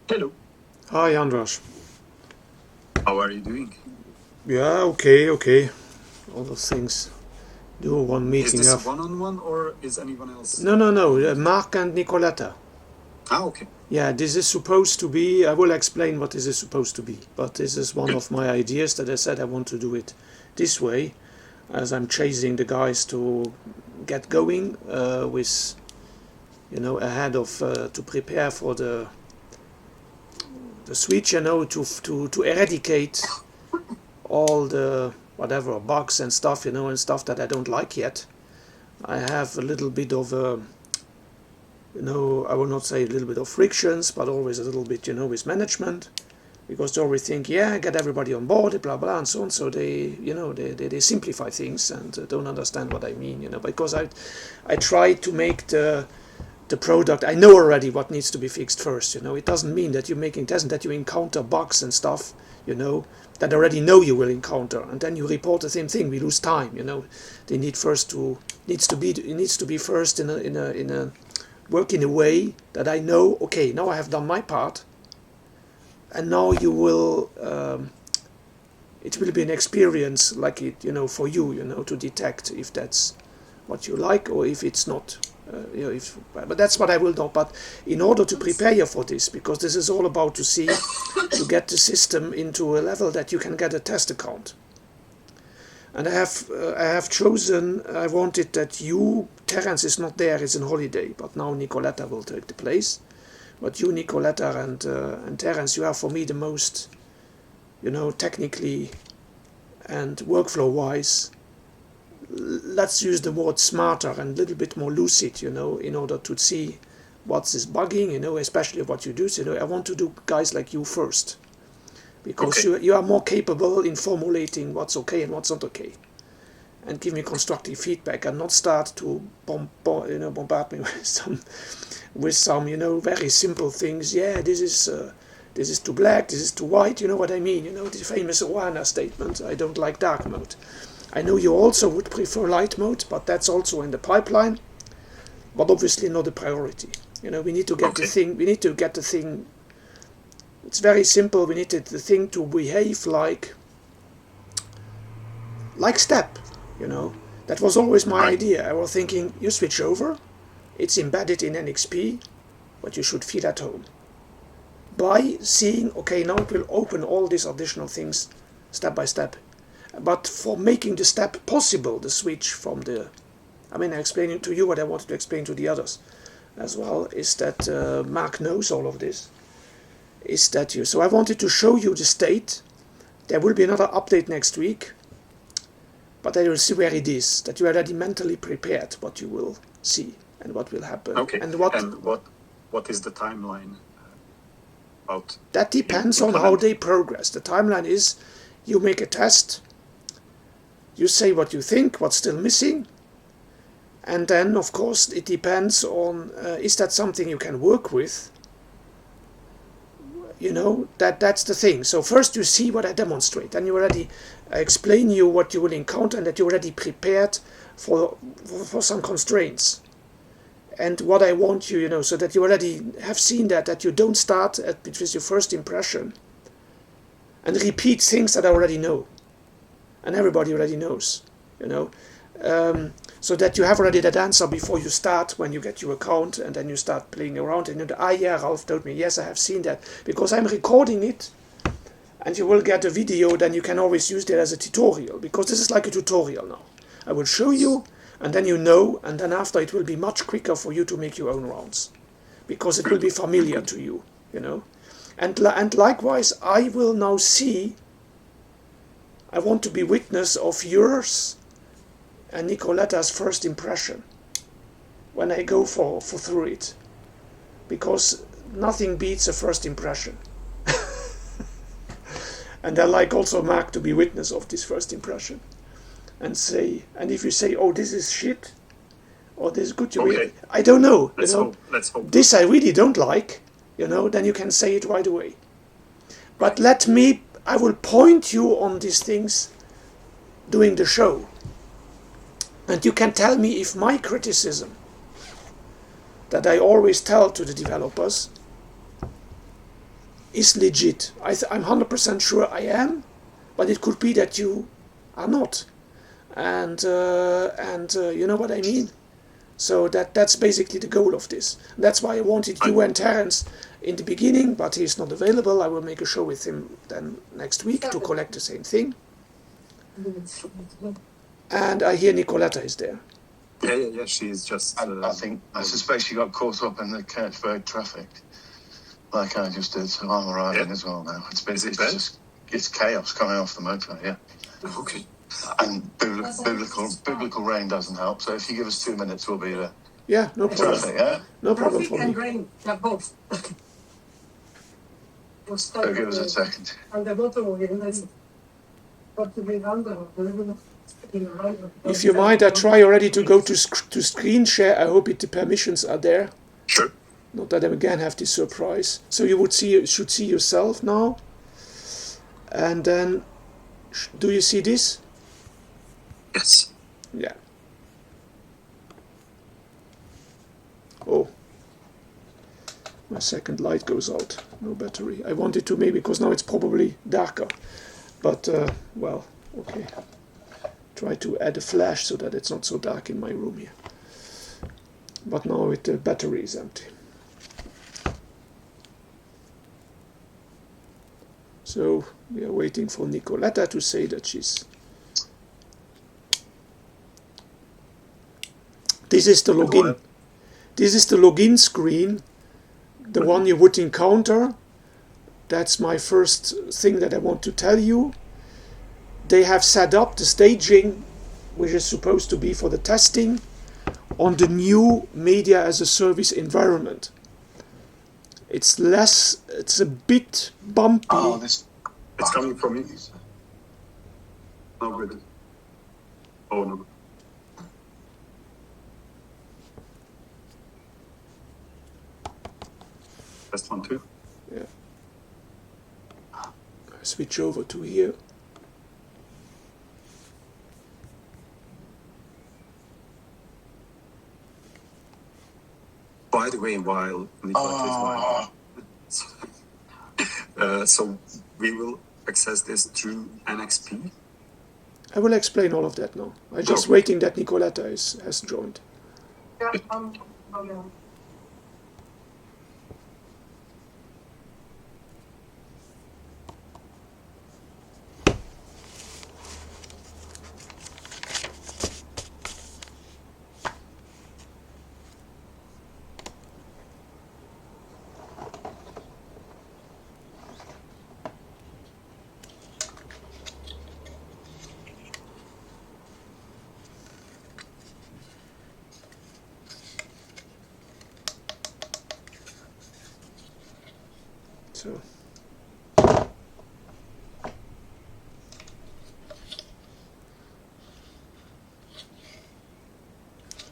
Hello. Hi, Andras. How are you doing? Yeah, okay. All those things. Do one Is meeting this up. one-on-one or is anyone else No. on it? Mark and Nicoletta. Okay. Yeah, this is supposed to be. I will explain what this is supposed to be. But this is one Good. of my ideas that I said I want to do it this way, as I'm chasing the guys to get going with, ahead of to prepare for the switch. To eradicate all the whatever bugs and stuff. And stuff that I don't like yet. I have a little bit of I will not say a little bit of frictions, but always a little bit, with management, because they always think, yeah, get everybody on board, blah blah, and so on. So they simplify things and don't understand what I mean, because I try to make the product. I know already what needs to be fixed first. It doesn't mean that you're making tests and that you encounter bugs and stuff, that already know you will encounter, and then you report the same thing. We lose time. They need first to it needs to be first in a work in a way that I know. Okay, now I have done my part, and now you will. It will be an experience like it, for you, to detect if that's what you like or if it's not. But that's what I will do. But in order to prepare you for this, because this is all about to get the system into a level that you can get a test account. And I have chosen. I wanted that Terence is not there; it's on holiday. But now Nicoletta will take the place. But you, Nicoletta, and Terence, you are for me the most, technically and workflow-wise, let's use the word smarter and a little bit more lucid, in order to see what is bugging, especially what you do. So, I want to do guys like you first, because Okay. you are more capable in formulating what's okay and what's not okay, and give me constructive feedback, and not start to bombard me with some very simple things. Yeah, this is too black, this is too white. You know what I mean? The famous Oana statement. I don't like dark mode. I know you also would prefer light mode, but that's also in the pipeline, but obviously not a priority. We need to get the Okay. thing. We need to get the thing. It's very simple. We need the thing to behave like step. That was always my Right. idea. I was thinking, you switch over, it's embedded in NXP, but you should feel at home. By seeing, okay, now it will open all these additional things step by step. But for making the step possible, the switch from I explaining to you what I wanted to explain to the others as well, is that Mark knows all of this. So I wanted to show you the state. There will be another update next week, but I will see where it is, that you are already mentally prepared what you will see and what will happen. Okay. And what is the timeline about that depends on how implementing? they progress. The timeline is you make a test, you say what you think, what's still missing, and then of course it depends on is that something you can work with. That's the thing. So first you see what I demonstrate, and you already explain you what you will encounter, and that you're already prepared for some constraints. And what I want you, so that you already have seen that you don't start with your first impression and repeat things that I already know and everybody already knows, so that you have already that answer before you start, when you get your account, and then you start playing around and yeah, Ralph told me, yes, I have seen that, because I'm recording it, and you will get a video, then you can always use that as a tutorial, because this is like a tutorial now. I will show you, and then and then after it will be much quicker for you to make your own rounds, because it will be familiar to you, and likewise, I will now see. I want to be witness of yours and Nicoletta's first impression when I go for through it, because nothing beats a first impression. And I like also Mark to be witness of this first impression, and if you say, oh, this is shit, or this is good, Okay. I don't know, Let's hope. Let's hope. this I really don't like, then you can say it right away. But Right. I will point you on these things during the show. And you can tell me if my criticism that I always tell to the developers is legit. I'm 100% sure I am, but it could be that you are not. And you know what I mean? So that's basically the goal of this. That's why I wanted you and Terence in the beginning, but he's not available. I will make a show with him then next week to collect the same thing. And I hear Nicoletta is there. Yeah. She's just. I suspect she got caught up in the Kirchberg traffic, like I just did. So I'm arriving as well now. It's chaos coming off the motorway. Yeah. Okay. And biblical rain doesn't help. So if you give us 2 minutes, we'll be there. Yeah, no problem. Traffic, yeah. No problem for Traffic and me. rain, yeah, both. So give us a second. And the motorway, that's got to be under. If you mind, I try already to go to screen share. I hope the permissions are there. Sure. Not that I again have this surprise. So you should see yourself now. And then, do you see this? Yes. Yeah. Oh. My second light goes out. No battery. I wanted to maybe, because now it's probably darker. But, well, okay. Try to add a flash so that it's not so dark in my room here. But now the battery is empty. So we are waiting for Nicoletta to say that she's... This is the login. This is the login screen, the one you would encounter. That's my first thing that I want to tell you. They have set up the staging, which is supposed to be for the testing, on the new media as a service environment. It's a bit bumpy. Oh, It's coming from me. No good. Oh no. Best one too. Yeah. I switch over to here. By the way, while Nicoletta is so we will access this through NXP. I will explain all of that now. I'm just waiting that Nicoletta has joined. Yeah, So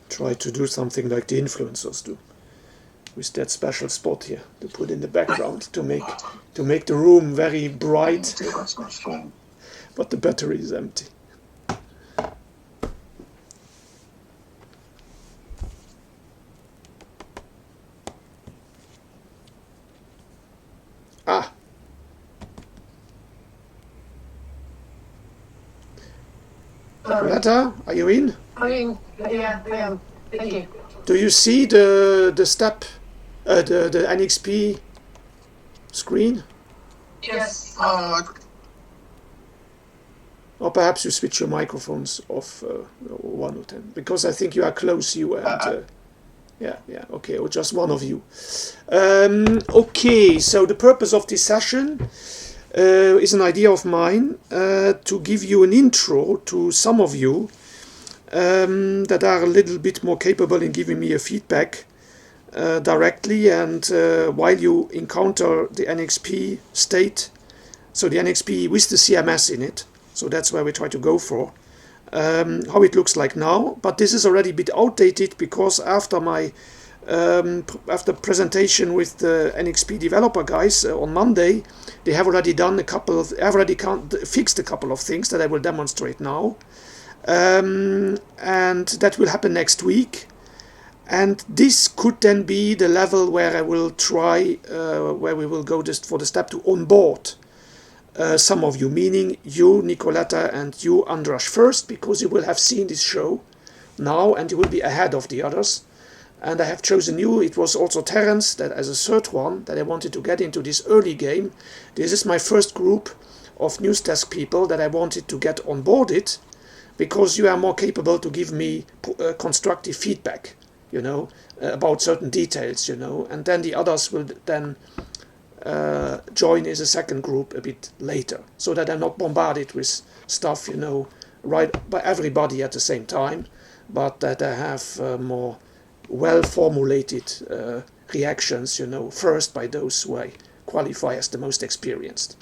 try to do something like the influencers do, with that special spot here to put in the background to make the room very bright, but the battery is empty. Ah. Nicoletta, are you in? yeah, I am. Thank you. Do you see the step, the NXP screen? Yes. Or perhaps you switch your microphones off, one or ten, because I think you are close, you and yeah, okay, or just one of you. Okay, so the purpose of this session is an idea of mine to give you an intro to some of you that are a little bit more capable in giving me a feedback directly, and while you encounter the NXP state, so the NXP with the CMS in it, so that's where we try to go for, how it looks like now. But this is already a bit outdated, because after my after presentation with the NXP developer guys on Monday, they have already done fixed a couple of things that I will demonstrate now, and that will happen next week. And this could then be the level where I will try, where we will go just for the step to onboard some of you, meaning you, Nicoletta, and you, Andras, first, because you will have seen this show now and you will be ahead of the others. And I have chosen you. It was also Terence that as a third one that I wanted to get into this early game. This is my first group of news desk people that I wanted to get onboarded, because you are more capable to give me constructive feedback, you know, about certain details, you know, and then the others will then join as a second group a bit later, so that I'm not bombarded with stuff, you know, right by everybody at the same time, but that I have more well-formulated reactions, you know, first by those who I qualify as the most experienced.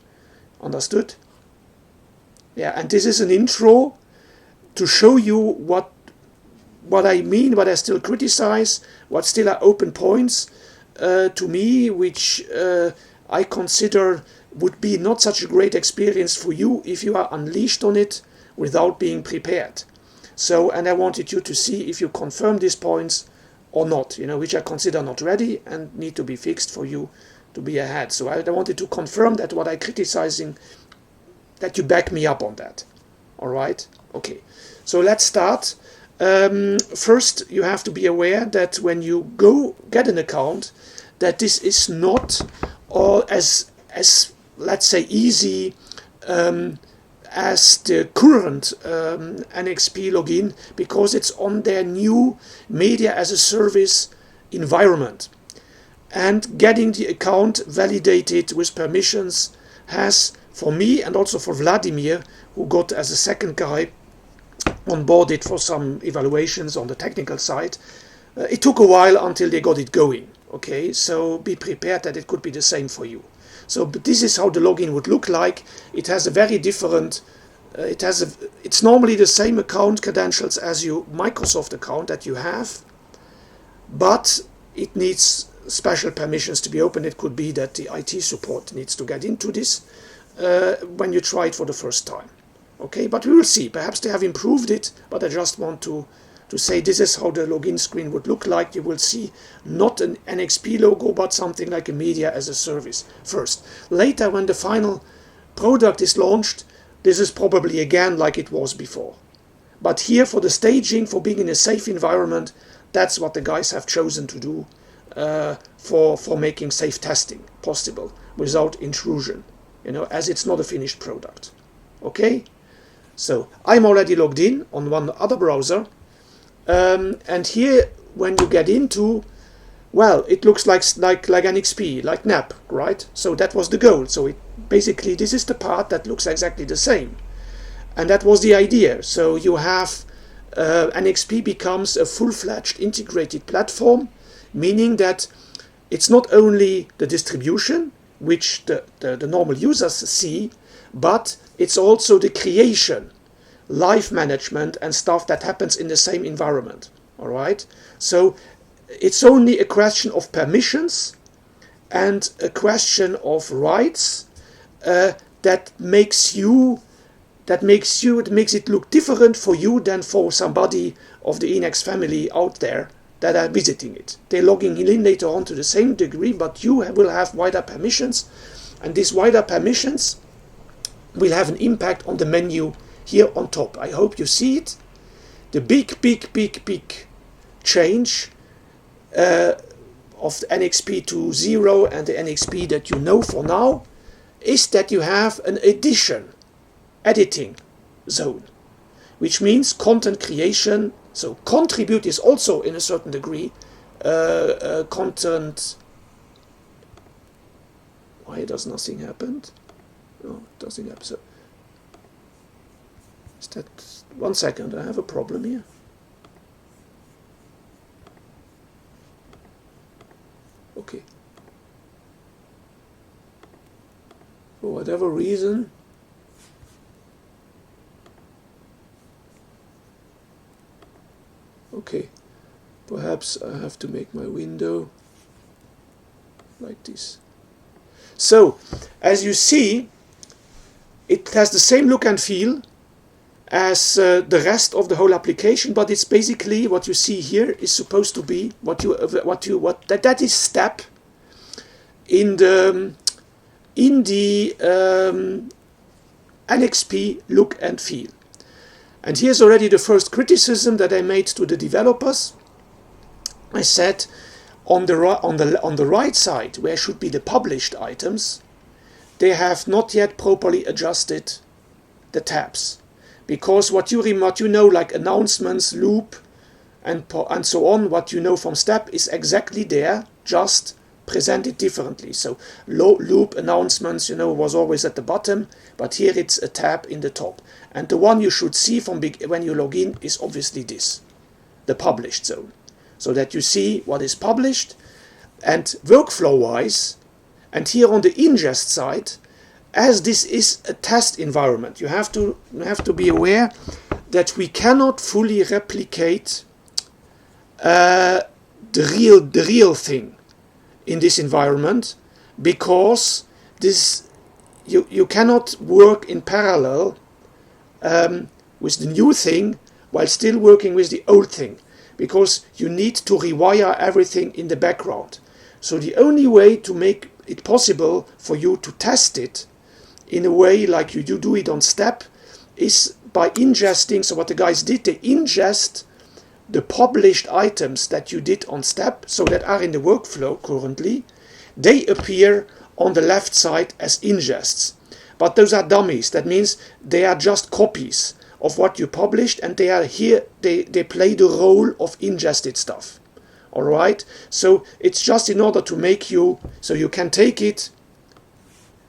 Understood? Yeah, and this is an intro to show you what I mean, what I still criticize, what still are open points to me, which I consider would be not such a great experience for you if you are unleashed on it without being prepared. So, and I wanted you to see if you confirm these points or not, you know, which I consider not ready and need to be fixed for you to be ahead. So I wanted to confirm that what I'm criticizing, that you back me up on that. All right? Okay. So let's start. First, you have to be aware that when you go get an account, that this is not all as let's say easy as the current NXP login, because it's on their new media as a service environment. And getting the account validated with permissions has, for me and also for Vladimir, who got as a second guy onboarded for some evaluations on the technical side, it took a while until they got it going. Okay, so be prepared that it could be the same for you. So, but this is how the login would look like. It has a very different, it's normally the same account credentials as your Microsoft account that you have, but it needs special permissions to be opened. It could be that the IT support needs to get into this when you try it for the first time. Okay, but we will see. Perhaps they have improved it, but I just want to say this is how the login screen would look like. You will see not an NXP logo, but something like a media as a service first. Later, when the final product is launched, this is probably again like it was before. But here, for the staging, for being in a safe environment, that's what the guys have chosen to do for making safe testing possible without intrusion, you know, as it's not a finished product. Okay? So I'm already logged in on one other browser. And here, when you get into, well, it looks like NXP, like NAP, right? So that was the goal. So basically, this is the part that looks exactly the same. And that was the idea. So you have NXP becomes a full-fledged integrated platform, meaning that it's not only the distribution, which the normal users see, but it's also the creation, life management and stuff that happens in the same environment. All right, so it's only a question of permissions and a question of rights that makes it look different for you than for somebody of the Emacs family out there that are visiting it. They're logging in later on to the same degree, but you will have wider permissions, and these wider permissions will have an impact on the menu here on top. I hope you see it. The big change of the NXP to 0 and the NXP that you know for now is that you have an editing zone, which means content creation. So contribute is also in a certain degree content. Why does nothing happen? No, it doesn't happen. So is that 1 second? I have a problem here. Okay. For whatever reason, okay, perhaps I have to make my window like this. So, as you see, it has the same look and feel, as the rest of the whole application, but it's basically what you see here is supposed to be that is step in the NXP look and feel. And here's already the first criticism that I made to the developers. I said on the right side, where should be the published items, they have not yet properly adjusted the tabs, because what you know, like announcements, loop, and so on, what you know from step is exactly there, just presented differently. So loop announcements, was always at the bottom, but here it's a tab in the top. And the one you should see from when you log in is obviously this, the published zone, so that you see what is published. And workflow-wise, and here on the ingest side, as this is a test environment, you have to be aware that we cannot fully replicate the real thing in this environment, because you cannot work in parallel with the new thing while still working with the old thing, because you need to rewire everything in the background. So the only way to make it possible for you to test it in a way like you do it on step is by ingesting. So what the guys did, they ingest the published items that you did on step, so that are in the workflow currently. They appear on the left side as ingests. But those are dummies. That means they are just copies of what you published, and they are here, they play the role of ingested stuff. Alright? So it's just in order to make you, so you can take it,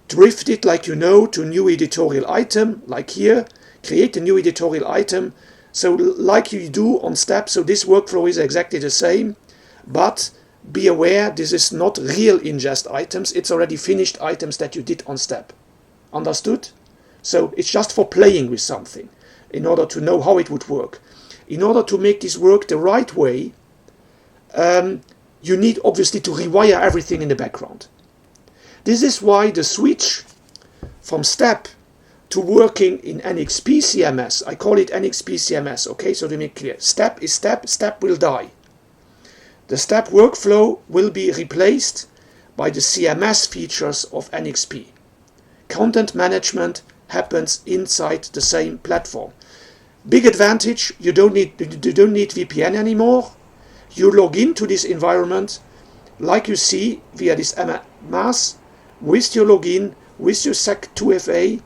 drift it like to a new editorial item, like here, create a new editorial item, so like you do on step. So this workflow is exactly the same, but be aware this is not real ingest items, it's already finished items that you did on step. Understood? So it's just for playing with something, in order to know how it would work. In order to make this work the right way, you need obviously to rewire everything in the background. This is why the switch from step to working in NXP CMS, I call it NXP CMS, okay, so to make clear, step is step will die. The step workflow will be replaced by the CMS features of NXP. Content management happens inside the same platform. Big advantage, you don't need VPN anymore. You log into this environment like you see via this MAS with your login, with your SEC2FA,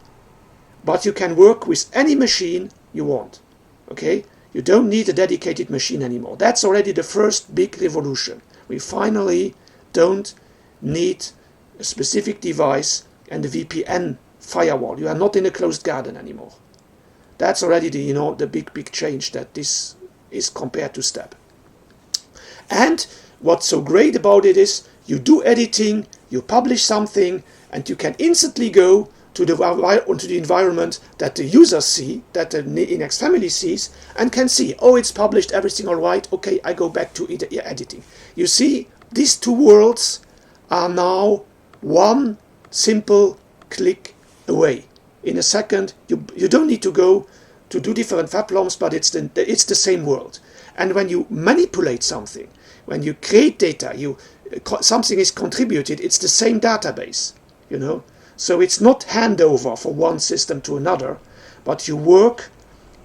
but you can work with any machine you want. Okay? You don't need a dedicated machine anymore. That's already the first big revolution. We finally don't need a specific device and the VPN firewall. You are not in a closed garden anymore. That's already the big change that this is compared to step. And what's so great about it is you do editing, you publish something, and you can instantly go to the environment that the users see, that the NX family sees, and can see, oh, it's published, everything all right, okay, I go back to editing. You see, these two worlds are now one simple click away. In a second, you don't need to go to do different FAPLOMs, but it's the same world. And when you manipulate something, when you create data, something is contributed, it's the same database, So it's not handover from one system to another, but you work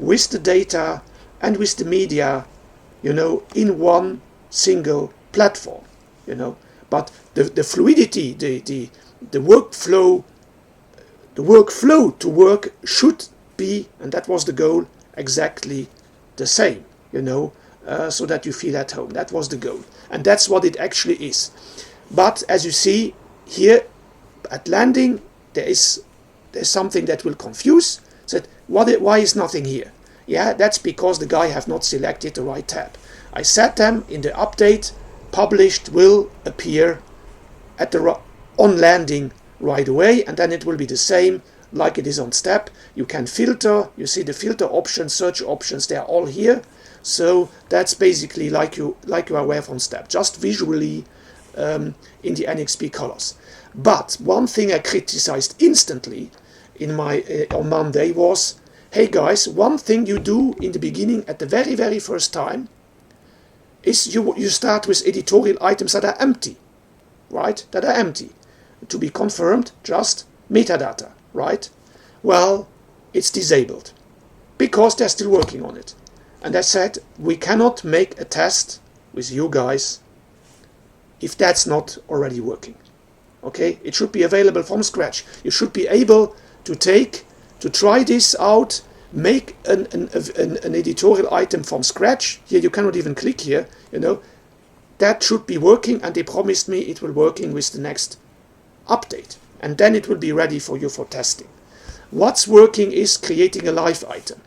with the data and with the media, in one single platform, But the fluidity, the workflow to work should be, and that was the goal, exactly the same, so that you feel at home. That was the goal. And that's what it actually is. But as you see here at landing, there's something that will confuse. Said, why is nothing here? Yeah, that's because the guy have not selected the right tab. I set them in the update, published will appear at on landing right away, and then it will be the same like it is on step. You can filter, you see the filter options, search options, they are all here. So that's basically like you are aware from step, just visually in the NXP colors. But one thing I criticized instantly on Monday was hey guys, one thing you do in the beginning at the very, very first time is you start with editorial items that are empty, right? That are empty. To be confirmed, just metadata, right? Well, it's disabled because they're still working on it. And I said, we cannot make a test with you guys if that's not already working. Okay, it should be available from scratch. You should be able to try this out, make an editorial item from scratch. Here you cannot even click here, you know. That should be working, and they promised me it will working with the next update. And then it will be ready for you for testing. What's working is creating a live item.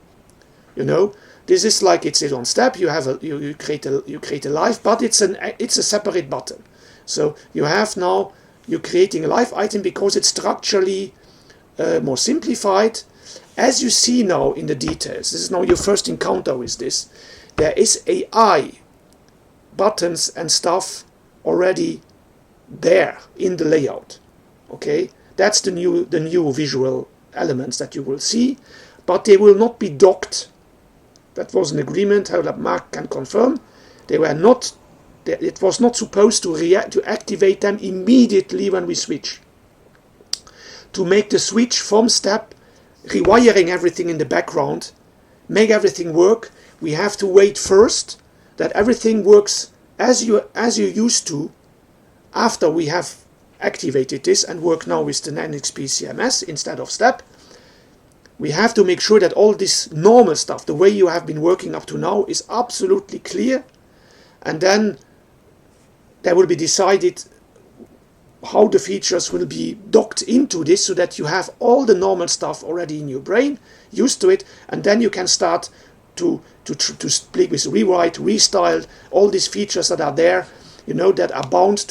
You know, this is like it's on step. You have you create a live, but it's a separate button. So you have now you're creating a live item because it's structurally more simplified. As you see now in the details, this is now your first encounter with this. There is AI buttons and stuff already there in the layout. Okay, that's the new visual elements that you will see, but they will not be docked. That was an agreement. How Mark can confirm. They were not. It was not supposed to activate them immediately when we switch. To make the switch from step, rewiring everything in the background, make everything work, we have to wait first that everything works as you used to after we have activated this and work now with the NXP CMS instead of step. We have to make sure that all this normal stuff, the way you have been working up to now, is absolutely clear, and then there will be decided how the features will be docked into this so that you have all the normal stuff already in your brain, used to it, and then you can start to play with rewrite, restyle, all these features that are there, you know, that are bound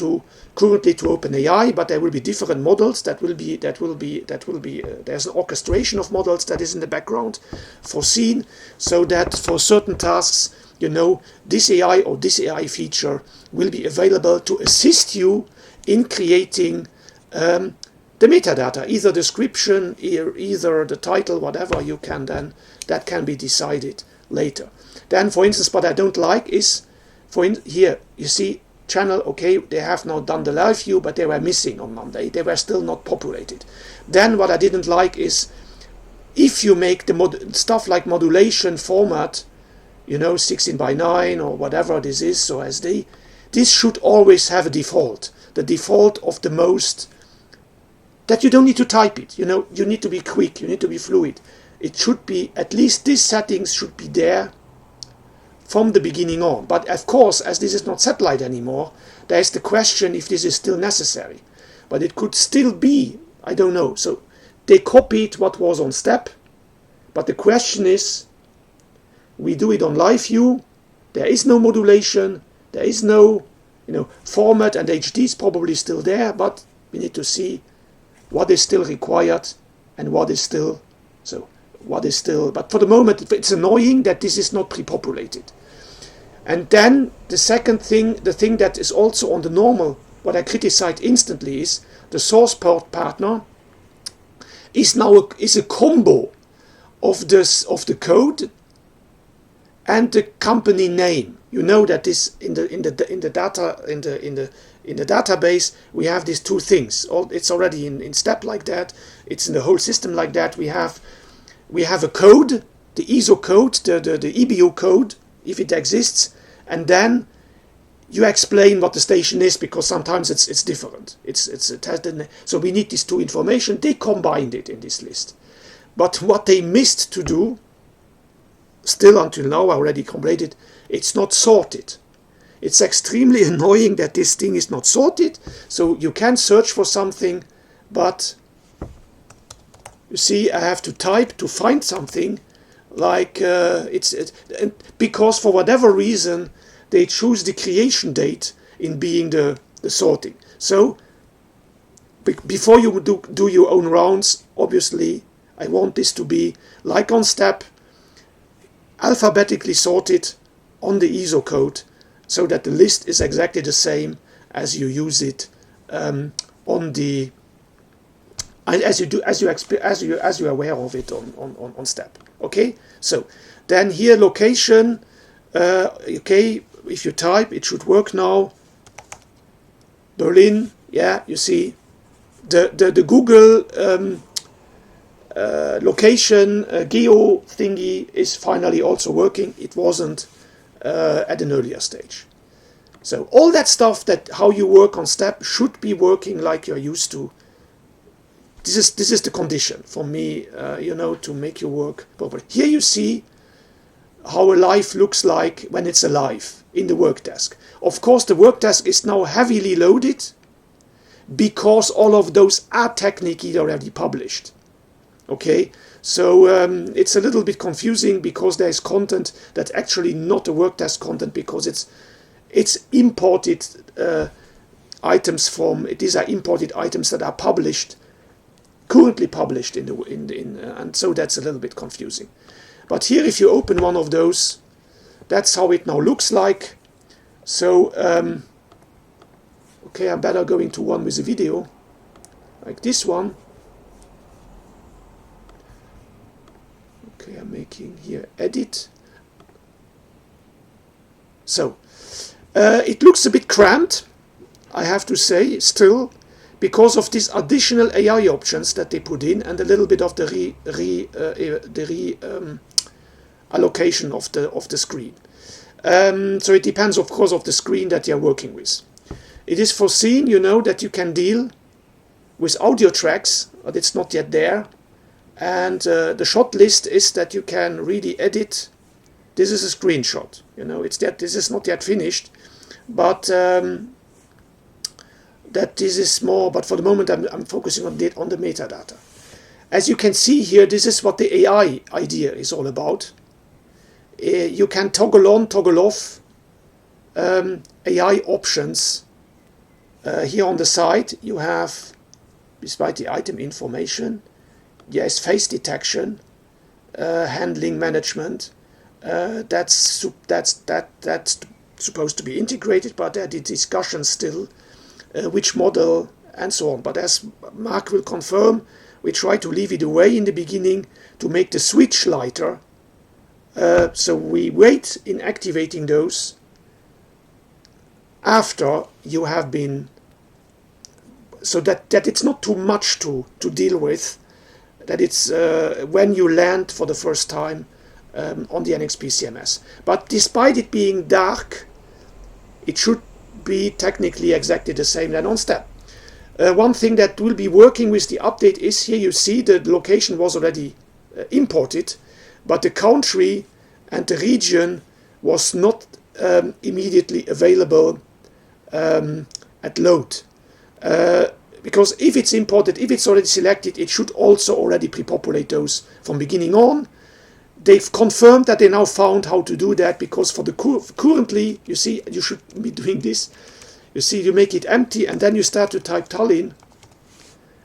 currently to OpenAI, but there will be different models that will be there's an orchestration of models that is in the background foreseen, so that for certain tasks, you know, this AI or this AI feature will be available to assist you in creating the metadata, either description, either the title, whatever you can then, that can be decided later. Then, for instance, what I don't like is, here, you see, channel, okay, they have now done the live view, but they were missing on Monday. They were still not populated. Then what I didn't like is, if you make the stuff like modulation format, you know, 16:9 or whatever this is, so SD, this should always have a default. The default of the most, that you don't need to type it, you know, you need to be quick, you need to be fluid. It should be, at least these settings should be there from the beginning on. But of course, as this is not satellite anymore, there is the question if this is still necessary. But it could still be, I don't know. So they copied what was on step, but the question is, we do it on live view, there is no modulation, there is no, you know, format, and HD is probably still there, but we need to see what is still required and what is still, but for the moment it's annoying that this is not pre-populated. And then the second thing, the thing that is also on the normal, what I criticized instantly is the source partner is now a combo of the code and the company name. You know that this in the database we have these two things. It's already in step like that. It's in the whole system like that. We have a code, the ISO code, the EBU code, if it exists, and then you explain what the station is, because sometimes it's different. It's tested. So we need these two information. They combined it in this list. But what they missed to do, still until now, I already completed, it's not sorted. It's extremely annoying that this thing is not sorted. So you can search for something, but you see, I have to type to find something, like because for whatever reason they choose the creation date in being the sorting. So before you do your own rounds, obviously I want this to be like on step, alphabetically sorted on the ISO code, so that the list is exactly the same as you use it on the as you're aware of it on step. Okay, so then here location. Okay, if you type, it should work now. Berlin. Yeah, you see the Google location geo thingy is finally also working. It wasn't at an earlier stage. So all that stuff, that how you work on step, should be working like you're used to. This is the condition for me, to make your work properly. Here you see how a live looks like when it's alive in the work desk. Of course, the work desk is now heavily loaded because all of those are technically already published. Okay, so it's a little bit confusing because there is content that's actually not the work desk content, because it's imported items from. These are imported items that are currently published and so that's a little bit confusing. But here, if you open one of those, that's how it now looks like. So okay, I'm better going to one with a video, like this one. Okay, I'm making here edit. So it looks a bit cramped, I have to say, still, because of these additional AI options that they put in and a little bit of the allocation of the screen. So it depends, of course, of the screen that you're working with. It is foreseen, that you can deal with audio tracks, but it's not yet there. And the shot list is that you can really edit. This is a screenshot. This is not yet finished, but that this is more. But for the moment, I'm focusing on the metadata. As you can see here, this is what the AI idea is all about. You can toggle on, toggle off AI options. Here on the side, you have, despite the item information, yes, face detection, handling management. That's supposed to be integrated, but there are the discussions still, which model and so on. But as Mark will confirm, we try to leave it away in the beginning to make the switch lighter. So we wait in activating those after you have been, so that it's not too much to deal with, that it's when you land for the first time on the NXP CMS. But despite it being dark, it should be technically exactly the same than on step. One thing that will be working with the update is, here you see the location was already imported, but the country and the region was not immediately available at load. Because if it's imported, if it's already selected, it should also already pre-populate those from beginning on. They've confirmed that they now found how to do that, because for the currently, you see, you should be doing this. You see, you make it empty, and then you start to type Tallinn,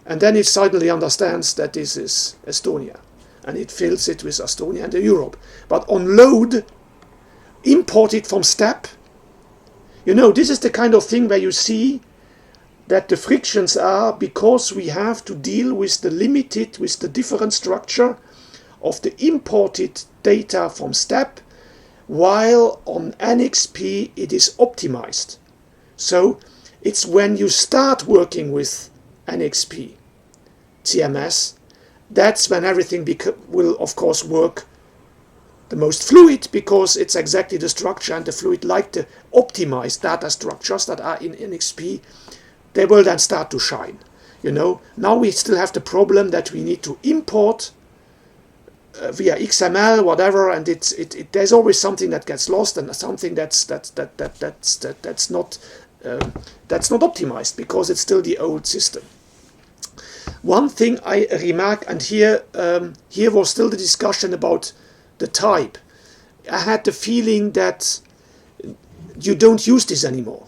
and then it suddenly understands that this is Estonia, and it fills it with Estonia and Europe. But on load, imported from step, this is the kind of thing where you see that the frictions are, because we have to deal with the different structure of the imported data from step, while on NXP it is optimized. So it's when you start working with NXP CMS, that's when everything will of course work the most fluid, because it's exactly the structure and the fluid, like the optimized data structures that are in NXP, they will then start to shine. Now we still have the problem that we need to import via XML, whatever, and there's always something that gets lost, and something that's not optimized, because it's still the old system. One thing I remark, and here was still the discussion about the type. I had the feeling that you don't use this anymore.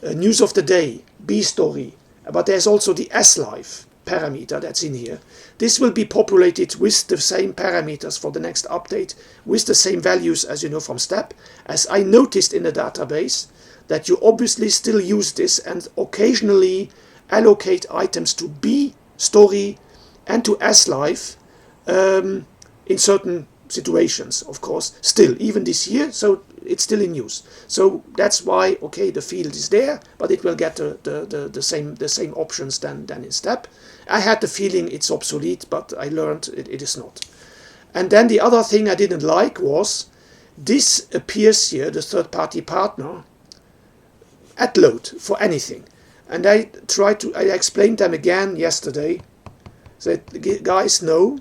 News of the day, B story, but there's also the S-Live parameter that's in here. This will be populated with the same parameters for the next update, with the same values as from step. As I noticed in the database, that you obviously still use this and occasionally allocate items to B story and to S-Live in certain situations, of course, still, even this year, so it's still in use. So that's why, okay, the field is there, but it will get the same options than in STEP. I had the feeling it's obsolete, but I learned it is not. And then the other thing I didn't like was, this appears here, the third-party partner, at load for anything. And I explained them again yesterday, that guys know,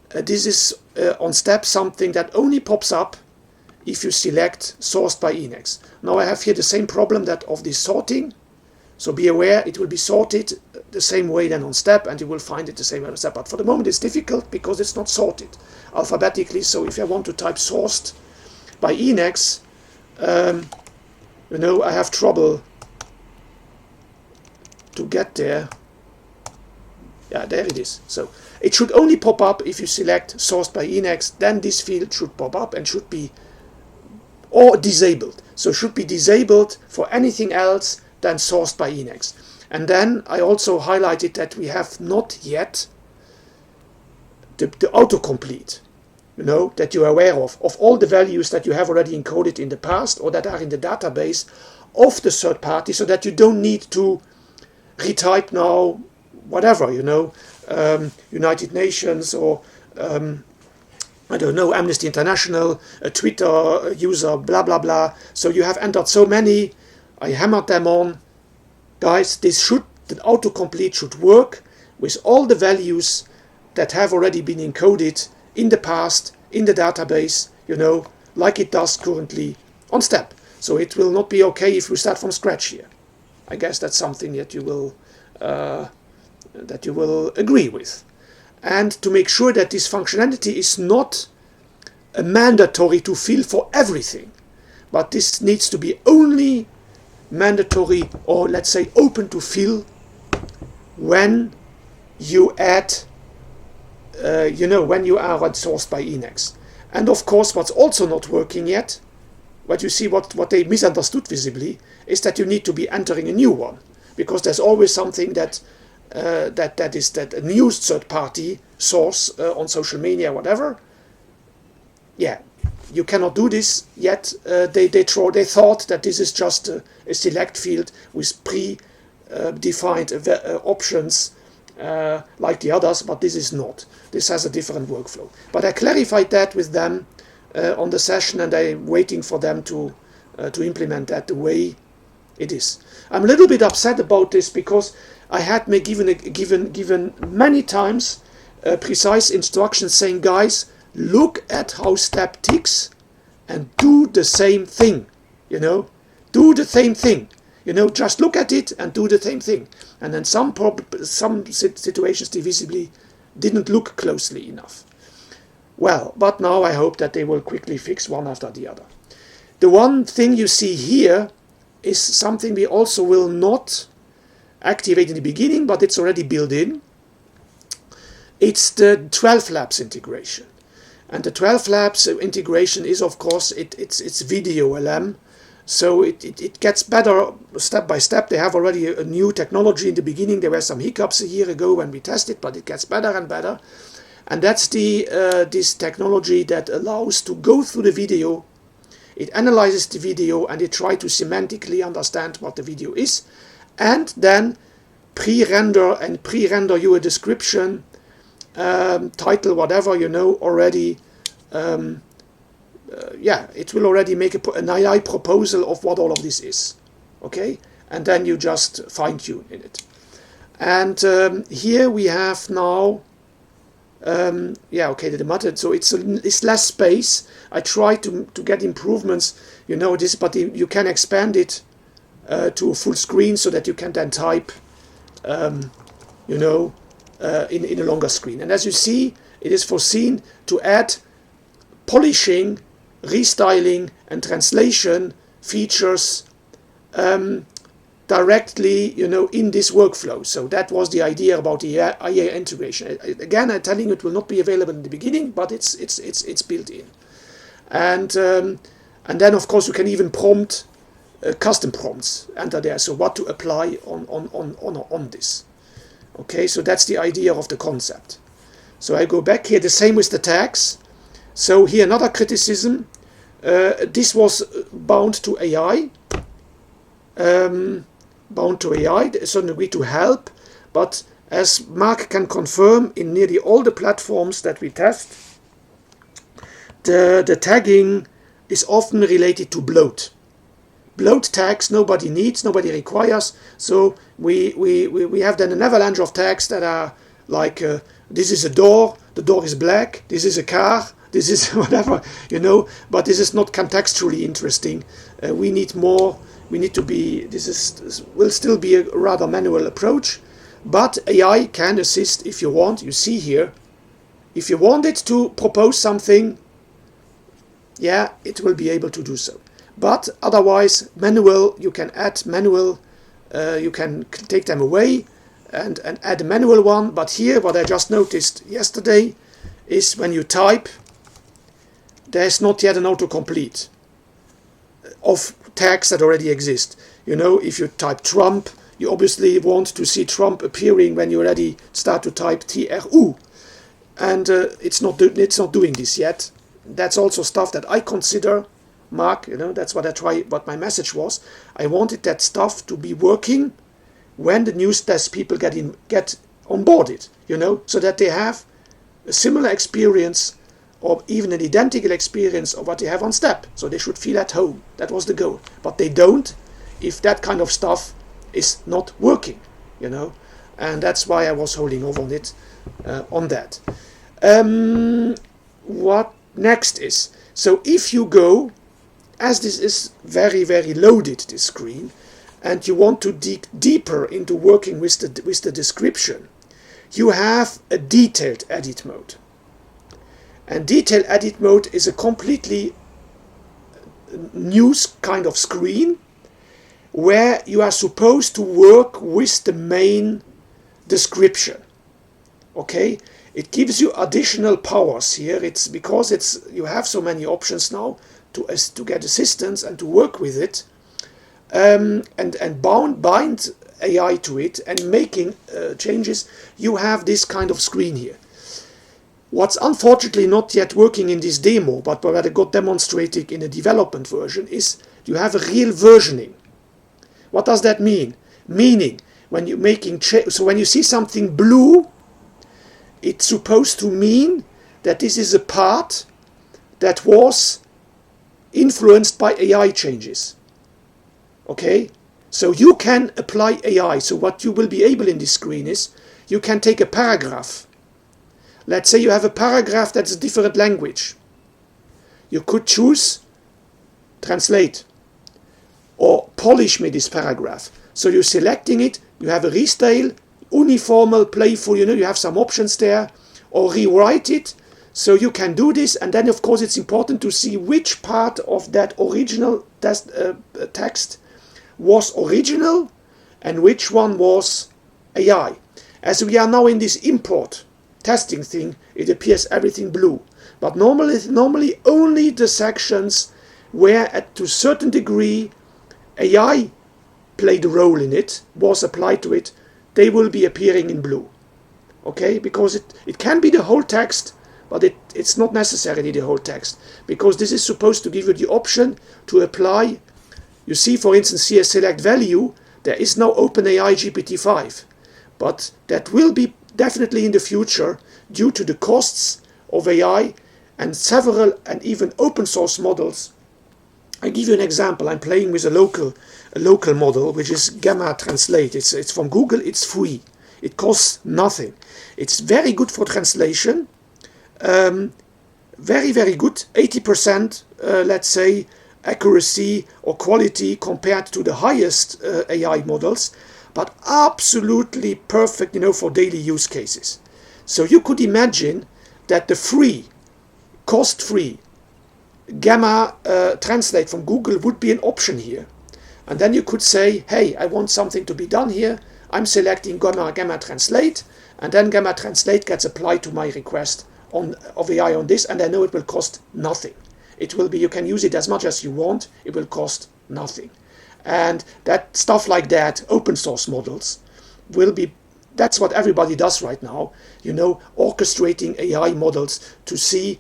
this is on STEP something that only pops up if you select sourced by Emacs. Now I have here the same problem that of this sorting, so be aware it will be sorted the same way than on STEP, and you will find it the same way on STEP. But for the moment it's difficult because it's not sorted alphabetically. So if I want to type sourced by Emacs, I have trouble to get there. Yeah, there it is. So it should only pop up if you select sourced by Emacs. Then this field should pop up and should be or disabled. So should be disabled for anything else than sourced by Emacs. And then I also highlighted that we have not yet the autocomplete, that you're aware of all the values that you have already encoded in the past or that are in the database of the third party, so that you don't need to retype now whatever, United Nations or I don't know, Amnesty International, a Twitter user, blah blah blah. So you have entered so many. I hammered them on, guys. The autocomplete should work with all the values that have already been encoded in the past in the database, like it does currently on STEP. So it will not be okay if we start from scratch here. I guess that's something that you will agree with. And to make sure that this functionality is not mandatory to fill for everything, but this needs to be only mandatory, or let's say open to fill, when you add, when you are sourced by Emacs. And of course, what's also not working yet, what you see, what they misunderstood visibly, is that you need to be entering a new one, because there's always something that a new third-party source on social media, whatever. Yeah, you cannot do this yet. They thought that this is just a select field with pre-defined options like the others, but this is not. This has a different workflow. But I clarified that with them on the session, and I'm waiting for them to implement that the way it is. I'm a little bit upset about this because I had given many times precise instructions saying, guys, look at how STEP ticks and do the same thing. Do the same thing. Just look at it and do the same thing. And then some situations they visibly didn't look closely enough. Well, but now I hope that they will quickly fix one after the other. The one thing you see here is something we also will not activate in the beginning, but it's already built in. It's the 12 Labs integration. And the 12 Labs integration is, of course, it's video LM. So it gets better step by step. They have already a new technology in the beginning. There were some hiccups a year ago when we tested, but it gets better and better. And that's this technology that allows to go through the video. It analyzes the video and it tries to semantically understand what the video is, and then pre-render you a description, title, whatever, already. It will already make an AI proposal of what all of this is. Okay, and then you just fine-tune in it. And here we have now. The method. So it's less space. I try to get improvements, but you can expand it to a full screen so that you can then type, in a longer screen. And as you see, it is foreseen to add polishing, restyling, and translation features directly, in this workflow. So that was the idea about the AI integration. Again, I'm telling you, it will not be available in the beginning, but it's built in. And then, of course, you can even prompt custom prompts enter there. So what to apply on this. Okay, so that's the idea of the concept. So I go back here, the same with the tags. So here another criticism. This was bound to AI. Bound to AI, to a certain degree to help, but as Mark can confirm, in nearly all the platforms that we test, the tagging is often related to bloat. Bloat tags nobody needs, nobody requires, so we have then an avalanche of tags that are like, this is a door, the door is black, this is a car, this is whatever, you know, but this is not contextually interesting. We need more. We need to be, this will still be a rather manual approach, but AI can assist if you want. You see here, if you want it to propose something, yeah, it will be able to do so. But otherwise, manual, you can add manual, you can take them away and add a manual one. But here, what I just noticed yesterday is when you type, there's not yet an autocomplete of tags that already exist. You know, if you type Trump, you obviously want to see Trump appearing when you already start to type TRU, and it's not doing this yet. That's also stuff that I consider, Mark. You know, that's what I try. What my message was. I wanted that stuff to be working when the news desk people get onboarded. You know, so that they have a similar experience, or even an identical experience of what they have on Step. So they should feel at home. That was the goal. But they don't if that kind of stuff is not working, you know. And that's why I was holding off on it, on that. What next is, so if you go, as this is very, very loaded, this screen, and you want to dig deeper into working with the description, you have a detailed edit mode. And detailed edit mode is a completely new kind of screen where you are supposed to work with the main description. Okay, it gives you additional powers here. It's because you have so many options now to get assistance and to work with it, and bind AI to it and making changes. You have this kind of screen here. What's unfortunately not yet working in this demo, but what I got demonstrated in a development version, is you have a real versioning. What does that mean? Meaning, when you're making so when you see something blue, it's supposed to mean that this is a part that was influenced by AI changes. Okay? So you can apply AI. So what you will be able in this screen is, you can take a paragraph. Let's say you have a paragraph that's a different language. You could choose translate or polish me this paragraph. So you're selecting it, you have a restyle, uniformal, playful, you know, you have some options there, or rewrite it. So you can do this, and then of course it's important to see which part of that original text was original and which one was AI. As we are now in this import testing thing, it appears everything blue. But normally only the sections where to a certain degree AI played a role in it, was applied to it, they will be appearing in blue. Okay, because it can be the whole text, but it's not necessarily the whole text, because this is supposed to give you the option to apply. You see, for instance, here select value, there is no OpenAI GPT-5, but that will be definitely in the future due to the costs of AI and several and even open source models. I give you an example. I'm playing with a local model, which is Gamma Translate. It's from Google. It's free. It costs nothing. It's very good for translation. Very, very good. 80%, let's say, accuracy or quality compared to the highest AI models, but absolutely perfect, you know, for daily use cases. So you could imagine that the free, cost-free Gamma Translate from Google would be an option here. And then you could say, hey, I want something to be done here. I'm selecting Gamma Translate, and then Gamma Translate gets applied to my request of AI on this, and I know it will cost nothing. It will be, you can use it as much as you want, it will cost nothing. And that stuff like that, open source models, will be that's what everybody does right now, orchestrating AI models to see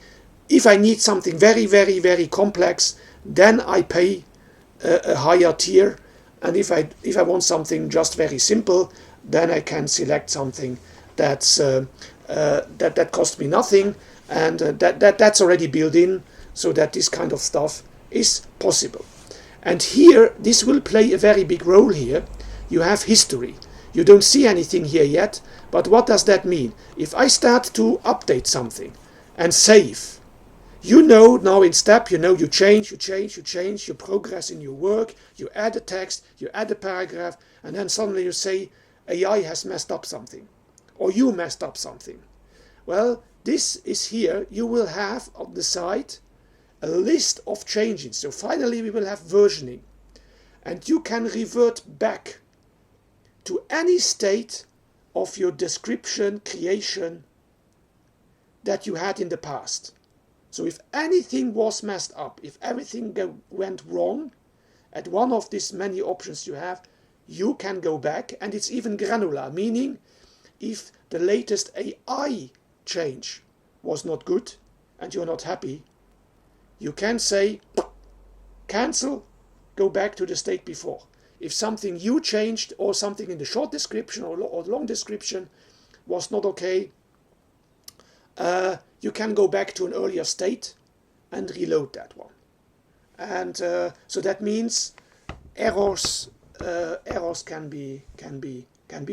if I need something very, very, very complex, then I pay a higher tier, and if I want something just very simple, then I can select something that's that costs me nothing, and that's already built in, so that this kind of stuff is possible. And here, this will play a very big role here. You have history. You don't see anything here yet, but what does that mean? If I start to update something and save, now in step, you change, you progress in your work, you add a text, you add a paragraph, and then suddenly you say, AI has messed up something, or you messed up something. Well, this is here. You will have on the side a list of changes. So finally we will have versioning, and you can revert back to any state of your description creation that you had in the past. So if anything was messed up, if everything went wrong at one of these many options you have, you can go back, and it's even granular, meaning if the latest AI change was not good and you're not happy, you can say cancel, go back to the state before. If something you changed, or something in the short description or long description was not okay, you can go back to an earlier state and reload that one. And so that means errors can be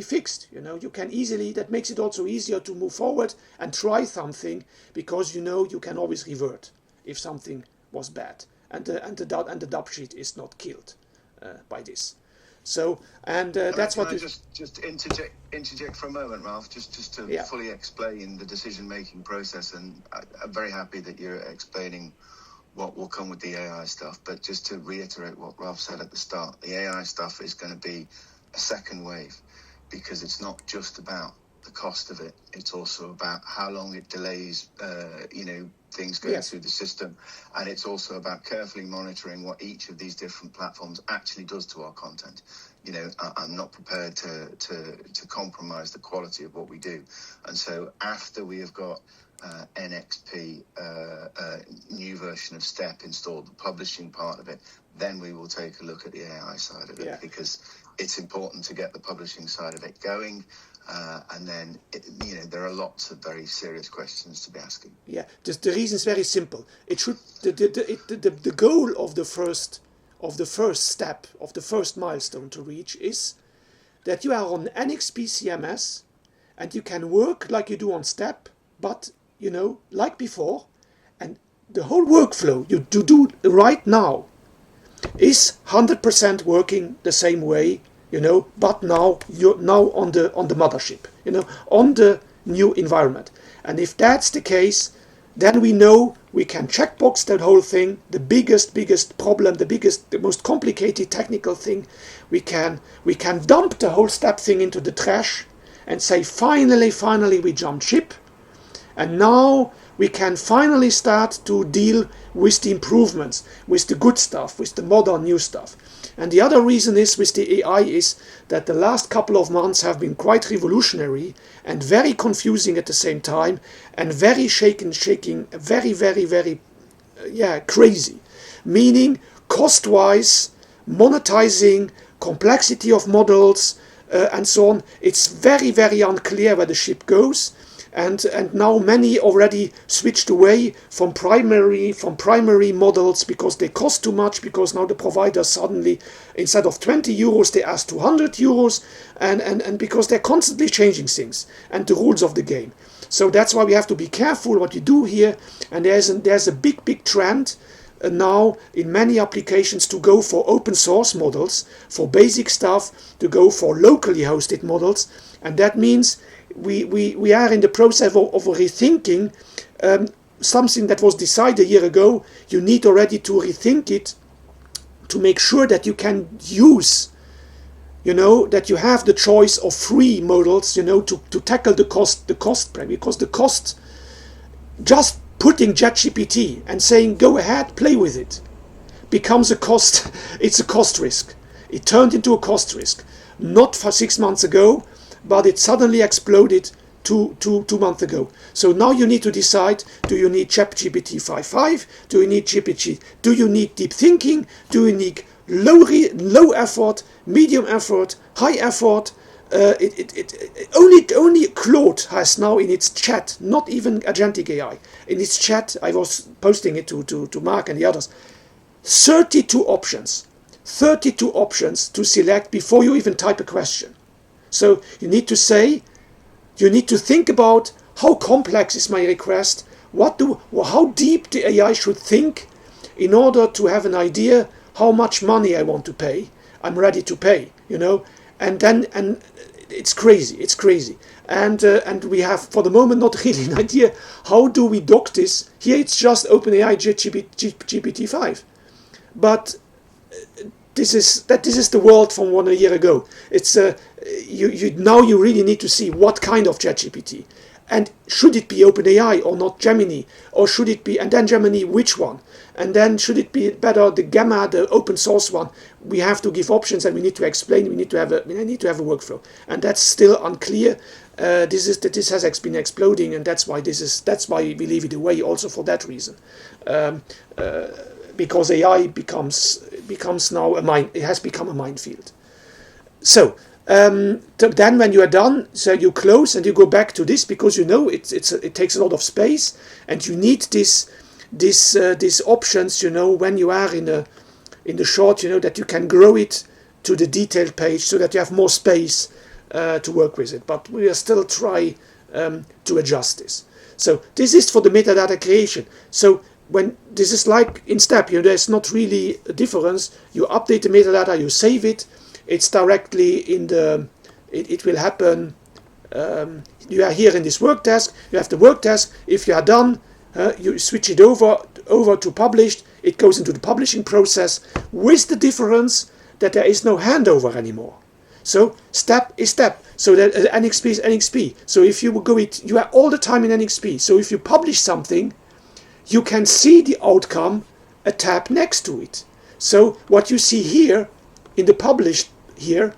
fixed. You can easily. That makes it also easier to move forward and try something, because you can always revert if something was bad, and the dub sheet is not killed by this. So, and that's what. Can I just interject for a moment, Ralph, just to fully explain the decision-making process, and I'm very happy that you're explaining what will come with the AI stuff. But just to reiterate what Ralph said at the start, the AI stuff is going to be a second wave, because it's not just about the cost of it. It's also about how long it delays, things going through the system. And it's also about carefully monitoring what each of these different platforms actually does to our content. I'm not prepared to compromise the quality of what we do. And so after we have got NXP, new version of Step installed, the publishing part of it, then we will take a look at the AI side of it, because it's important to get the publishing side of it going. And then, there are lots of very serious questions to be asking. Yeah, the reason is very simple. It should the goal of the first step, of the first milestone to reach, is that you are on NXP CMS, and you can work like you do on Step, but like before, and the whole workflow you do right now is 100% working the same way. But now you're on the mothership, on the new environment. And if that's the case, then we know we can checkbox that whole thing. The biggest problem, the most complicated technical thing, we can dump the whole Step thing into the trash and say, finally we jumped ship. And now we can finally start to deal with the improvements, with the good stuff, with the modern new stuff. And the other reason is with the AI is that the last couple of months have been quite revolutionary and very confusing at the same time, and very shaking, very, very, very, crazy. Meaning, cost-wise, monetizing, complexity of models, and so on. It's very, very unclear where the ship goes. And now many already switched away from primary models because they cost too much, because now the providers suddenly, instead of 20 euros, they ask 200 euros, and because they're constantly changing things and the rules of the game. So that's why we have to be careful what you do here. And there's a big trend now in many applications to go for open source models, for basic stuff, to go for locally hosted models. And that means we are in the process of rethinking something that was decided a year ago. You need already to rethink it to make sure that you can use, that you have the choice of free models, to tackle the cost because the cost, just putting ChatGPT and saying go ahead, play with it, becomes a cost. It's a cost risk. It turned into a cost risk. Not for 6 months ago. but it suddenly exploded two months ago. So now you need to decide, do you need ChatGPT 5.5? Do you need GPT? Do you need deep thinking? Do you need low effort, medium effort, high effort? Only Claude has now in its chat, not even agentic AI, in its chat, I was posting it to Mark and the others, 32 options to select before you even type a question. So you need to say, you need to think about how complex is my request, how deep the AI should think in order to have an idea how much money I want to pay, I'm ready to pay, and it's crazy. And we have, for the moment, not really an idea how do we dock this. Here it's just OpenAI GPT-5. But this is the world from 1 year ago. It's now you really need to see what kind of ChatGPT, and should it be OpenAI or not Gemini, or should it be, and then Gemini, which one, and then should it be better the Gamma, the open source one? We have to give options, and we need to explain. We need to have a workflow, and that's still unclear. This has been exploding, and that's why we leave it away. Also for that reason. Because AI becomes now it has become a minefield. So then when you are done, so you close and you go back to this, because it takes a lot of space, and you need these options. When you are in the short, that you can grow it to the detailed page so that you have more space to work with it. But we are still try to adjust this. So this is for the metadata creation. So when this is like in step, there's not really a difference. You update the metadata, you save it. It's directly in the. It will happen. You are here in this work task. You have the work task. If you are done, you switch it over to published. It goes into the publishing process, with the difference that there is no handover anymore. So step is step. So that NXP is NXP. So if you go you are all the time in NXP. So if you publish something, you can see the outcome, a tab next to it. So what you see here in the published here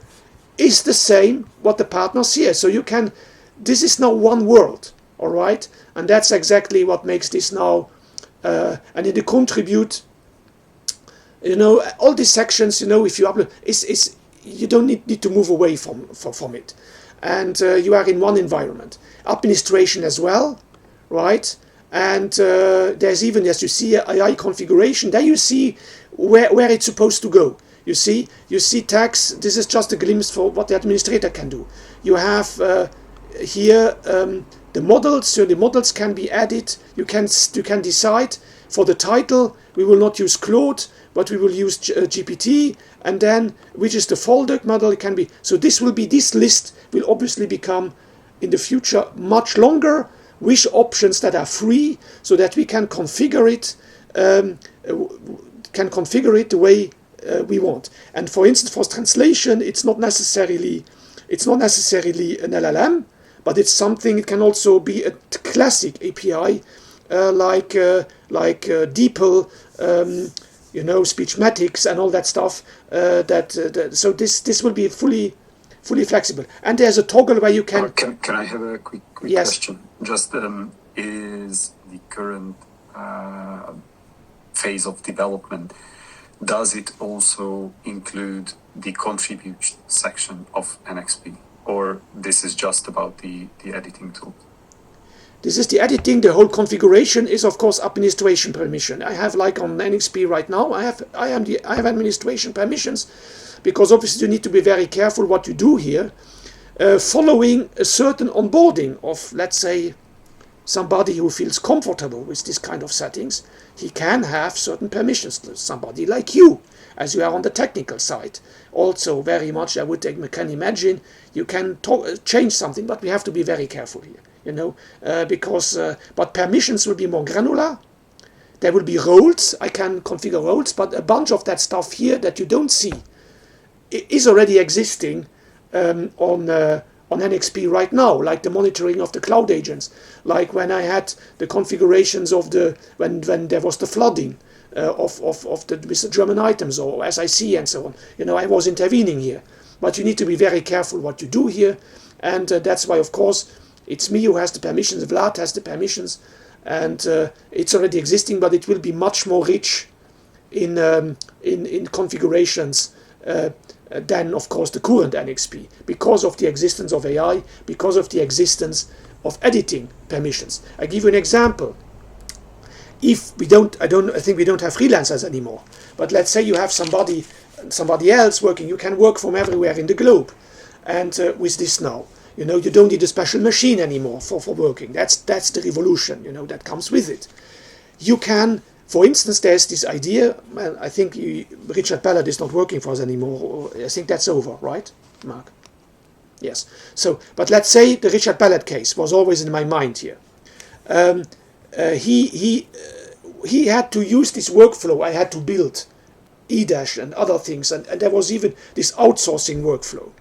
is the same what the partners here. So you can, this is now one world, all right? And that's exactly what makes this now, and in the contribute, all these sections, if you upload, you don't need to move away from it. And you are in one environment. Administration as well, right? And there's even, as you see, AI configuration. There you see where it's supposed to go. You see tags. This is just a glimpse for what the administrator can do. You have here the models. So the models can be added. You can decide for the title. We will not use Claude, but we will use GPT. And then which is the folder model? It can be. So this list will obviously become in the future much longer, with options that are free, so that we can configure it the way we want. And for instance, for translation, it's not necessarily an LLM, but it's something. It can also be a classic API like DeepL, Speechmatics and all that stuff. So this will be fully flexible. And there's a toggle where you can. Can I have a quick yes. question? Just is the current phase of development, does it also include the contribute section of NXP, or this is just about the editing tool? This is the editing. The whole configuration is, of course, administration permission. I have, like on NXP right now, I have administration permissions, because obviously you need to be very careful what you do here, following a certain onboarding of, let's say, somebody who feels comfortable with this kind of settings. He can have certain permissions. Somebody like you, as you are on the technical side, also very much, I can imagine, you can change something, but we have to be very careful here, because, but permissions will be more granular. There will be roles. I can configure roles, but a bunch of that stuff here that you don't see is already existing on NXP right now, like the monitoring of the cloud agents, like when I had the configurations of when there was the flooding with the German items or SIC and so on. I was intervening here. but you need to be very careful what you do here, and that's why, of course, it's me who has the permissions, Vlad has the permissions, and it's already existing, but it will be much more rich in configurations than, of course, the current NXP, because of the existence of AI, because of the existence of editing permissions. I give you an example. If we don't, I think we don't have freelancers anymore, but let's say you have somebody else working, you can work from everywhere in the globe, and with this now, you don't need a special machine anymore for working. That's the revolution, that comes with it. You can, for instance, there's this idea, well, I think Richard Ballard is not working for us anymore, I think that's over, right, Mark? Yes. So, but let's say the Richard Ballard case was always in my mind here. He had to use this workflow I had to build, eDash and other things, and there was even this outsourcing workflow.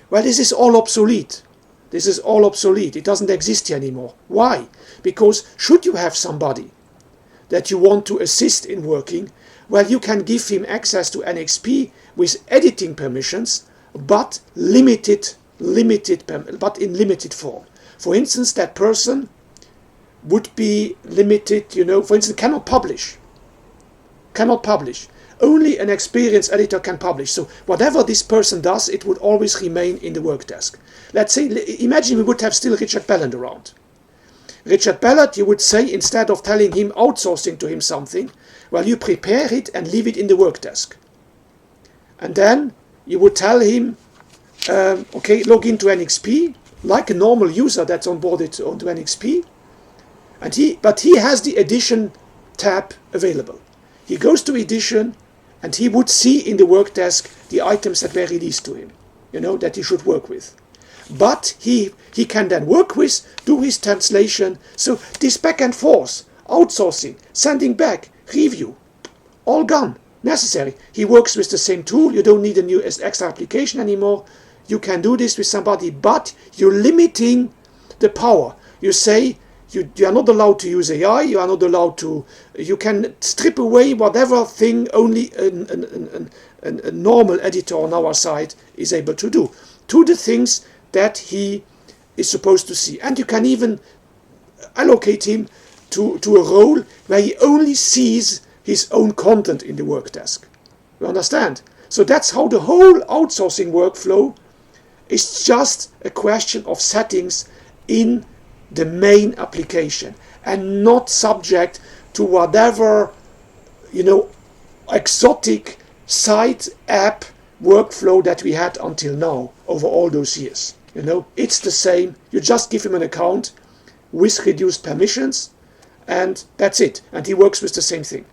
Well, this is all obsolete. This is all obsolete. It doesn't exist anymore. Why? Because should you have somebody that you want to assist in working, well, you can give him access to NXP with editing permissions, but in limited form. For instance, that person would be limited, for instance, cannot publish. Only an experienced editor can publish. So whatever this person does, it would always remain in the work desk. Let's say, imagine we would have still Richard Ballard around. Richard Ballard, you would say, instead of telling him, outsourcing to him something, well, you prepare it and leave it in the work desk. And then you would tell him, okay, log into NXP, like a normal user that's onboarded onto NXP, but he has the edition tab available. He goes to edition, and he would see in the work desk the items that were released to him, that he should work with. But he can then work with, do his translation. So this back and forth, outsourcing, sending back, review, all gone, necessary. He works with the same tool. You don't need a new extra application anymore. You can do this with somebody, but you're limiting the power. You say you are not allowed to use AI. You are not allowed to. You can strip away whatever thing only a normal editor on our side is able to do. To the things that he is supposed to see. And you can even allocate him to a role where he only sees his own content in the work desk. You understand? So that's how the whole outsourcing workflow is just a question of settings in the main application and not subject to whatever, exotic side app workflow that we had until now over all those years. It's the same. You just give him an account with reduced permissions, and that's it. And he works with the same thing.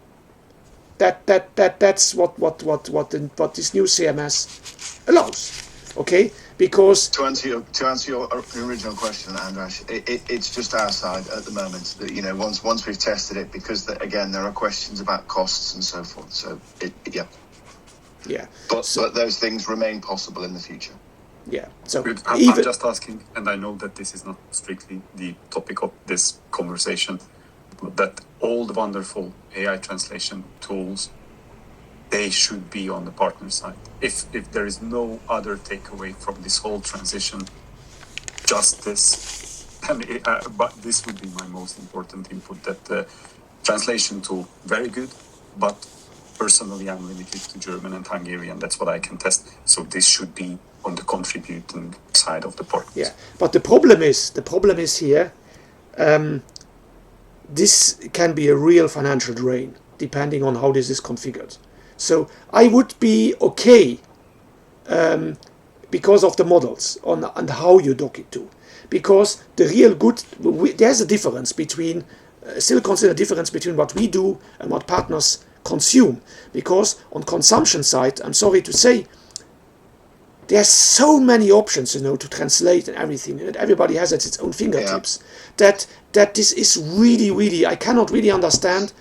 That's what this new CMS allows. Okay, because to answer your original question, Andras, it's just our side at the moment. That once we've tested it, because again there are questions about costs and so forth. So yeah. But those things remain possible in the future. Yeah. So I'm just asking, and I know that this is not strictly the topic of this conversation, but that all the wonderful AI translation tools, they should be on the partner side. If there is no other takeaway from this whole transition, just this, but this would be my most important input, that the translation tool, very good, but personally I'm limited to German and Hungarian. That's what I can test. So this should be on the contributing side of the partners. Yeah, but the problem is here, this can be a real financial drain depending on how this is configured. So I would be okay because of the models and how you dock it to. Because the real good, there's a difference between, still consider a difference between what we do and what partners consume. Because on consumption side, I'm sorry to say, there's so many options, to translate and everything, and everybody has at its own fingertips. Yeah. That this is really, I cannot really understand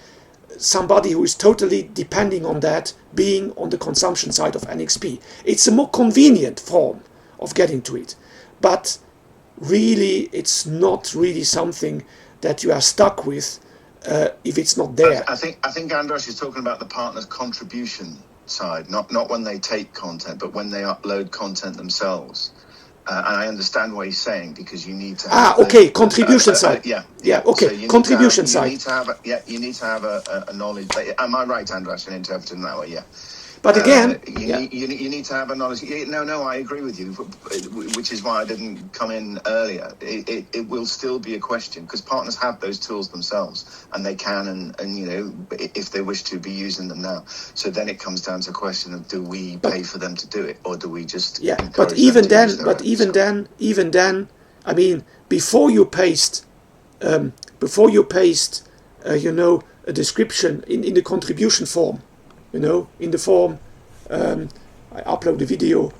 somebody who is totally depending on that being on the consumption side of NXP. It's a more convenient form of getting to it, but really, it's not really something that you are stuck with if it's not there. I think Andras is talking about the partner's contribution side, not when they take content, but when they upload content themselves. And I understand what he's saying, because you need to have contribution side. Okay, so contribution side. You need to have a knowledge. Am I right, Andras, in interpreting that way? Yeah. But again, you need to have a knowledge. No, I agree with you, which is why I didn't come in earlier. It will still be a question, because partners have those tools themselves, and they can, and you know, if they wish to, be using them now. So then it comes down to a question of, do we pay for them to do it, or do we just but even then, I mean, before you paste, you know, a description in the contribution form. You know, in the form, I upload a video,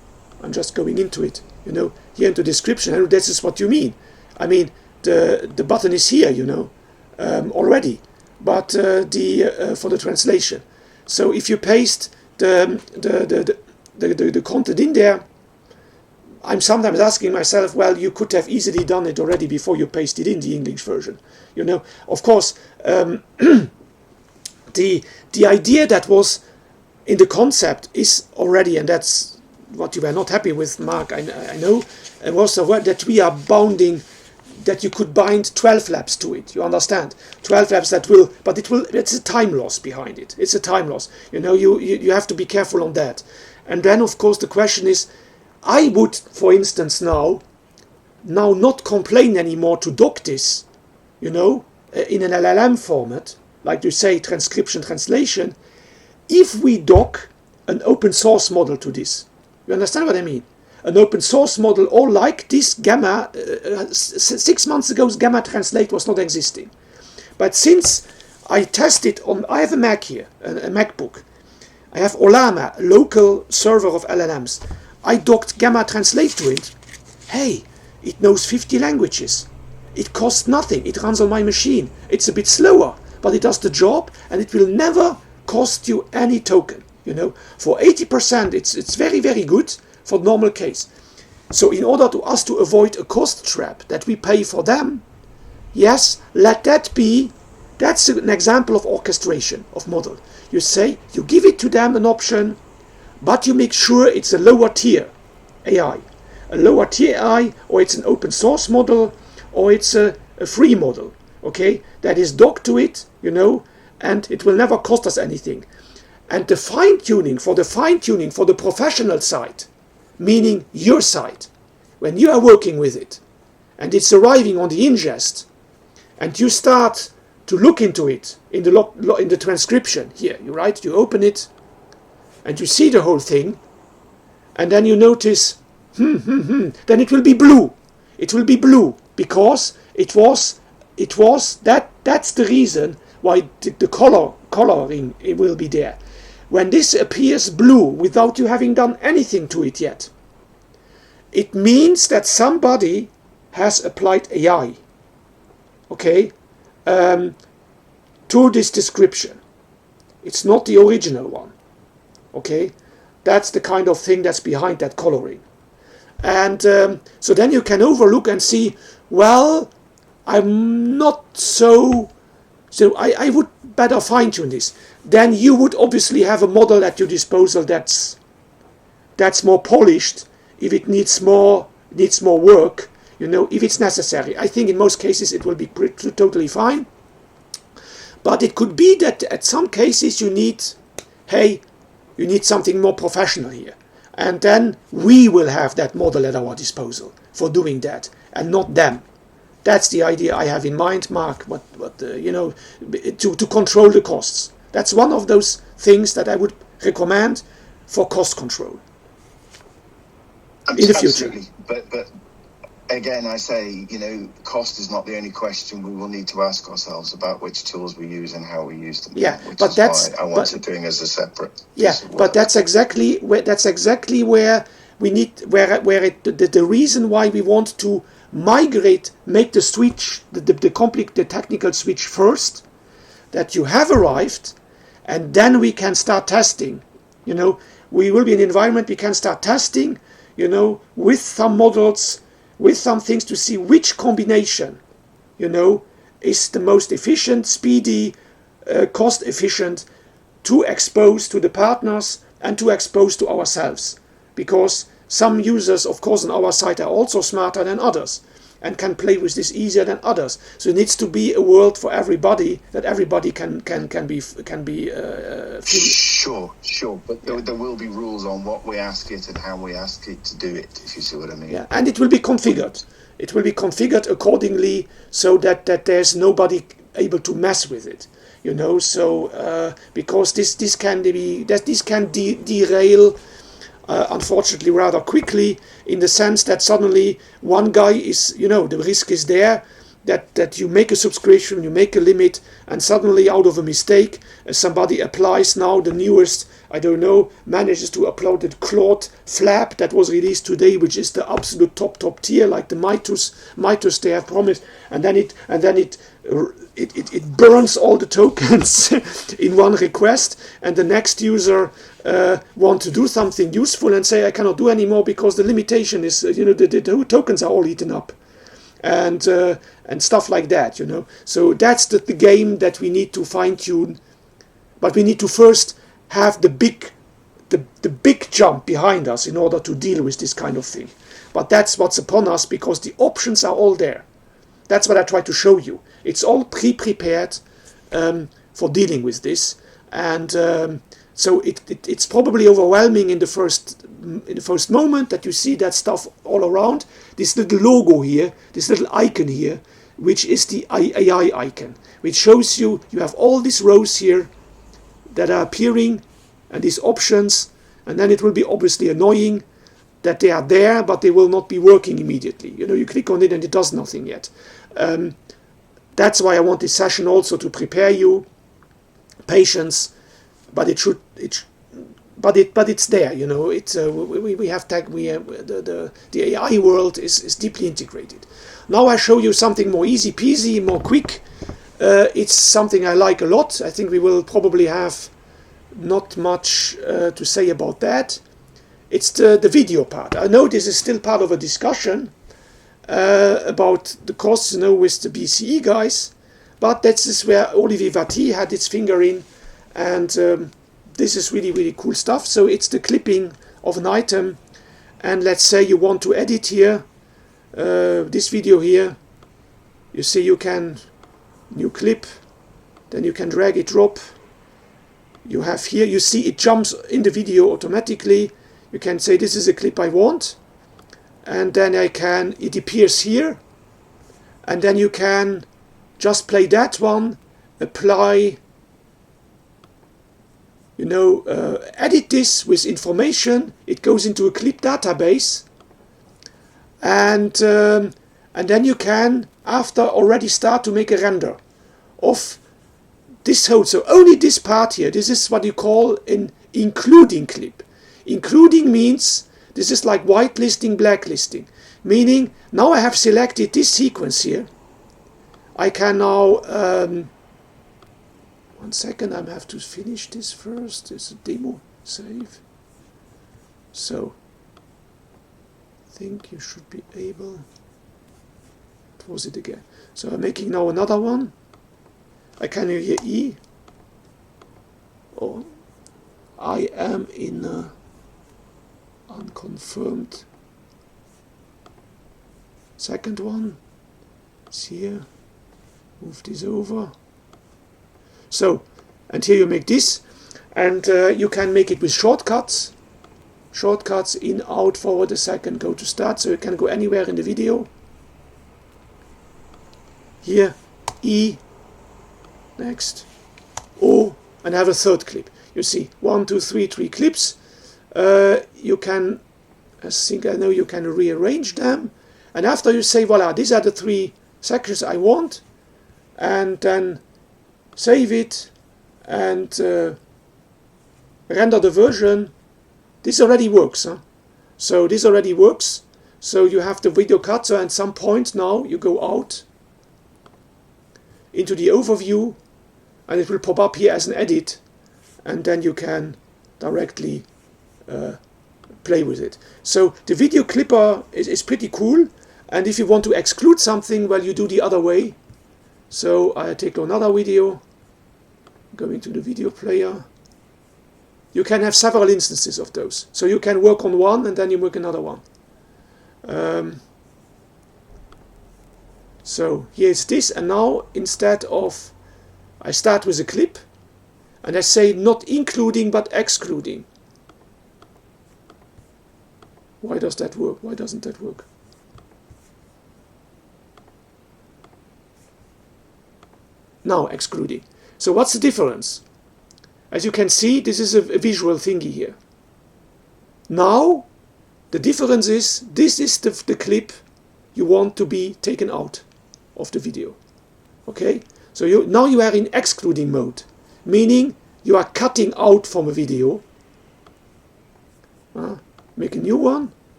I'm just going into it, you know, here in the description, and this is what you mean. I mean, the button is here, you know, already, but for the translation. So if you paste the content in there, I'm sometimes asking myself, well, you could have easily done it already before you pasted in the English version, you know. Of course, the idea that was in the concept is already, and that's what you were not happy with, Mark, I know, was that we are bounding, that you could bind 12 labs to it, you understand? 12 labs that will, but it's a time loss behind it. It's a time loss. You know, you have to be careful on that. And then, of course, the question is, I would, for instance, now not complain anymore to dock this, you know, in an LLM format, like you say, transcription, translation, if we dock an open source model to this. You understand what I mean? An open source model, or like this Gamma, 6 months ago, Gamma Translate was not existing. But since I tested on, I have a Mac here, a MacBook. I have Olama, a local server of LLMs. I docked Gamma Translate to it. Hey, it knows 50 languages. It costs nothing. It runs on my machine. It's a bit slower, but it does the job, and it will never cost you any token. You know, for 80%, it's very, very good for normal case. So in order to us to avoid a cost trap that we pay for them, yes, let that be. That's an example of orchestration of model. You say, you give it to them an option, but you make sure it's a lower tier AI. A lower tier AI, or it's an open source model, or it's a free model, okay? That is docked to it, you know, and it will never cost us anything. And the fine-tuning for the professional side, meaning your side, when you are working with it, and it's arriving on the ingest, and you start to look into it in the transcription here, you open it, and you see the whole thing, and then you notice, then it will be blue. It will be blue because that's the reason why the coloring it will be there. When this appears blue without you having done anything to it yet, it means that somebody has applied AI, okay, to this description. It's not the original one, okay? That's the kind of thing that's behind that coloring. And so then you can overlook and see, well, I'm not so I would better fine-tune this. Then you would obviously have a model at your disposal that's more polished if it needs more work, you know, if it's necessary. I think in most cases it will be totally fine. But it could be that at some cases you need something more professional here. And then we will have that model at our disposal for doing that, and not them. That's the idea I have in mind, Mark, you know, to control the costs. That's one of those things that I would recommend for cost control in the future. Absolutely. But again, I say, you know, cost is not the only question. We will need to ask ourselves about which tools we use and how we use them. Yeah, which but is that's why I wanted doing as a separate. Yeah, but that's exactly where we need the reason why we want to migrate, make the switch, the technical switch first, that you have arrived, and then we can start testing. You know, we will be in an environment we can start testing, you know, with some models, with some things to see which combination, you know, is the most efficient, speedy, cost efficient to expose to the partners and too exposed to ourselves, because some users, of course, on our side are also smarter than others and can play with this easier than others. So it needs to be a world for everybody, that everybody can be Sure. But there will be rules on what we ask it and how we ask it to do it, if you see what I mean. Yeah, and it will be configured. It will be configured accordingly, so that there's nobody able to mess with it. You know, so because this can derail. Unfortunately, rather quickly, in the sense that suddenly one guy is, you know, the risk is there that you make a subscription, you make a limit, and suddenly out of a mistake, somebody applies now the newest, I don't know, manages to upload the Claude flap that was released today, which is the absolute top tier, like the Mitus they have promised, and then it burns all the tokens in one request, and the next user want to do something useful and say, I cannot do anymore because the limitation is, you know, the tokens are all eaten up, and stuff like that, you know. So that's the game that we need to fine tune, but we need to first have the big jump behind us in order to deal with this kind of thing. But that's what's upon us, because the options are all there. That's what I try to show you. It's all pre-prepared for dealing with this, and so it's probably overwhelming in the first moment that you see that stuff all around. This little logo here, this little icon here, which is the AI icon, which shows you have all these rows here that are appearing, and these options, and then it will be obviously annoying that they are there, but they will not be working immediately. You know, you click on it and it does nothing yet. That's why I want this session also to prepare you. Patience, but it's there. You know, it's the AI world is deeply integrated. Now I show you something more easy peasy, more quick. It's something I like a lot. I think we will probably have not much to say about that. It's the video part. I know this is still part of a discussion about the costs, you know, with the BCE guys, but this is where Olivier Vati had its finger in, and this is really, really cool stuff. So it's the clipping of an item, and let's say you want to edit here, this video here, you see you can, new clip, then you can drag it, drop, you have here, you see it jumps in the video automatically. You can say this is a clip I want, and then it appears here, and then you can just play that one, apply, you know, edit this with information. It goes into a clip database, and then you can, after, already start to make a render of this whole. So only this part here, this is what you call an including clip. Including means this is like whitelisting, blacklisting, meaning now I have selected this sequence here. I can now, 1 second, I have to finish this first. It's a demo, save. So, I think you should be able, what was it again? So I'm making now another one. I can hear E, or I am in a unconfirmed. Second one is here. Move this over. So, and here you make this, and you can make it with shortcuts. Shortcuts in, out, forward, a second, go to start, so you can go anywhere in the video. Here, E, next, O, and have a third clip. You see, 1, 2, 3 clips. You can, I think I know you can rearrange them, and after you say, voila, these are the 3 sections I want, and then save it and render the version. This already works, huh? So this already works. So you have the video cutter, and at some point now you go out into the overview, and it will pop up here as an edit, and then you can directly play with it. So the video clipper is pretty cool, and if you want to exclude something, well, you do the other way. So I take another video, go into the video player, You can have several instances of those. So you can work on one and then you make another one. So here's this, and now instead of, I start with a clip and I say not including but excluding. Why does that work? Why doesn't that work? Now excluding. So what's the difference? As you can see, this is a visual thingy here. Now the difference is, this is the clip you want to be taken out of the video. Okay? So now you are in excluding mode, meaning you are cutting out from a video. Make a new one.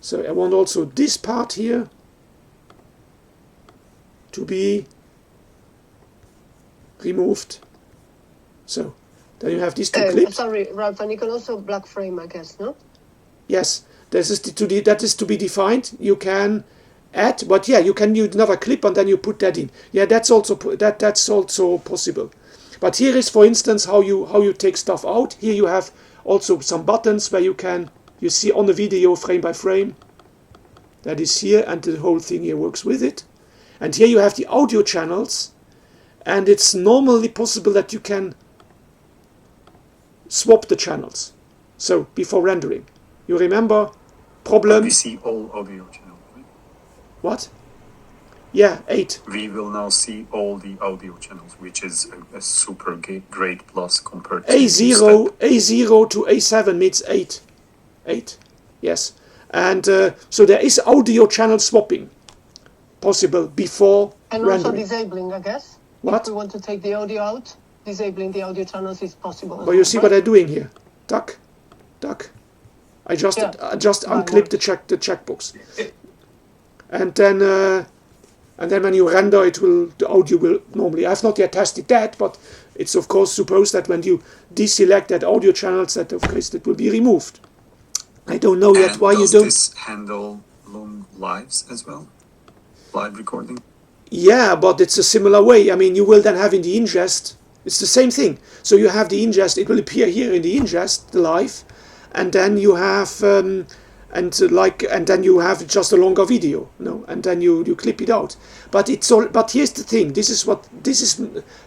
So I want also this part here to be removed. So then you have these two clips. Sorry, Ralph, and you can also black frame, I guess, no? Yes, that is to be defined. You can add, but yeah, you can use another clip and then you put that in. Yeah, that's also possible. But here is, for instance, how you take stuff out. Here you have also some buttons where you see on the video frame by frame. That is here, and the whole thing here works with it. And here you have the audio channels, and it's normally possible that you can swap the channels. So before rendering, you remember problem. We see all audio channels, right? What? Yeah, 8. We will now see all the audio channels, which is a super great plus compared to A0 to A7 means 8. 8, yes. And so there is audio channel swapping possible before and rendering. Also disabling, I guess. What? If we want to take the audio out, disabling the audio channels is possible. But you see what I'm doing here. Duck. I just unclip the checkbox. And then when you render, the audio will normally. I've not yet tested that, but it's of course supposed that when you deselect that audio channels, that of course it will be removed. I don't know yet why you don't. Does this handle long lives as well? Live recording? Yeah, but it's a similar way. I mean, you will then have in the ingest, it's the same thing. So you have the ingest, it will appear here in the ingest, the live, and then you have and then you have just a longer video, and then you clip it out. But it's all. But here's the thing. This is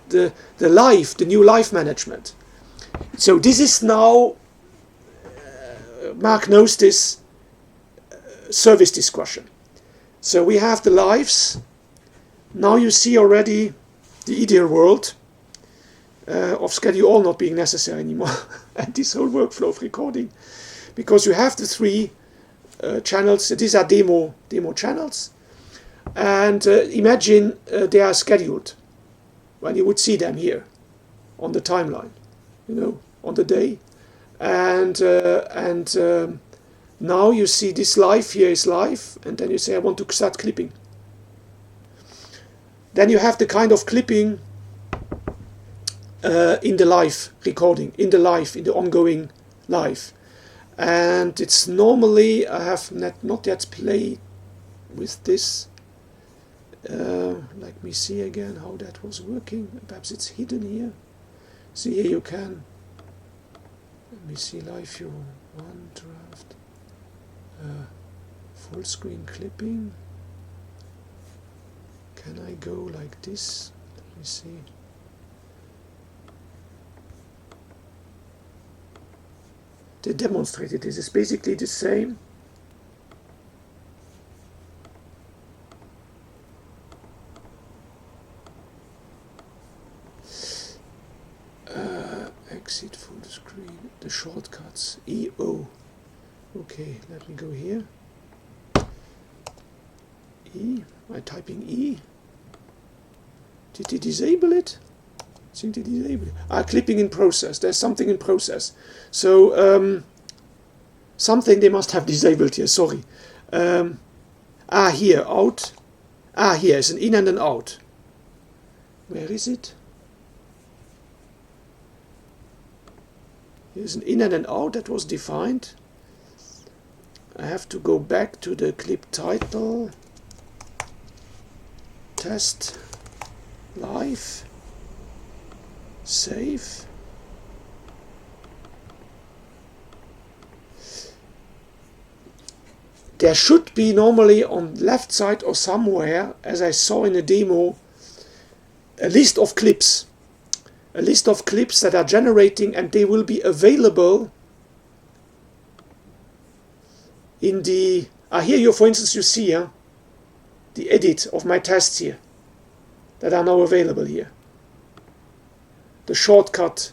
the live, the new live management. So this is now. Mark knows this service discussion. So we have the lives. Now you see already the ideal world of schedule all not being necessary anymore, and this whole workflow of recording, because you have the 3 channels. These are demo channels, and imagine they are scheduled when you would see them here on the timeline, on the day. And now you see this live, here is live, and then you say I want to start clipping. Then you have the kind of clipping in the live recording, in the ongoing live. And it's normally, I have not yet played with this. Let me see again how that was working. Perhaps it's hidden here. See, here you can. Let me see, live view 1 draft, full screen clipping. Can I go like this? Let me see. They demonstrated this. It's basically the same. Exit full screen, the shortcuts, EO. Okay, let me go here. E, am I typing E? Did they disable it? I think they disabled it. Clipping in process, there's something in process. So, something they must have disabled here, sorry. Here, out. Here is an in and an out. Where is it? Here's an in and an out that was defined. I have to go back to the clip title. Test. Live. Save. there should be normally on left side or somewhere, as I saw in the demo, a list of clips. A list of clips that are generating, and they will be available in the... here you, for instance, you see the edit of my tests here that are now available here. The shortcut.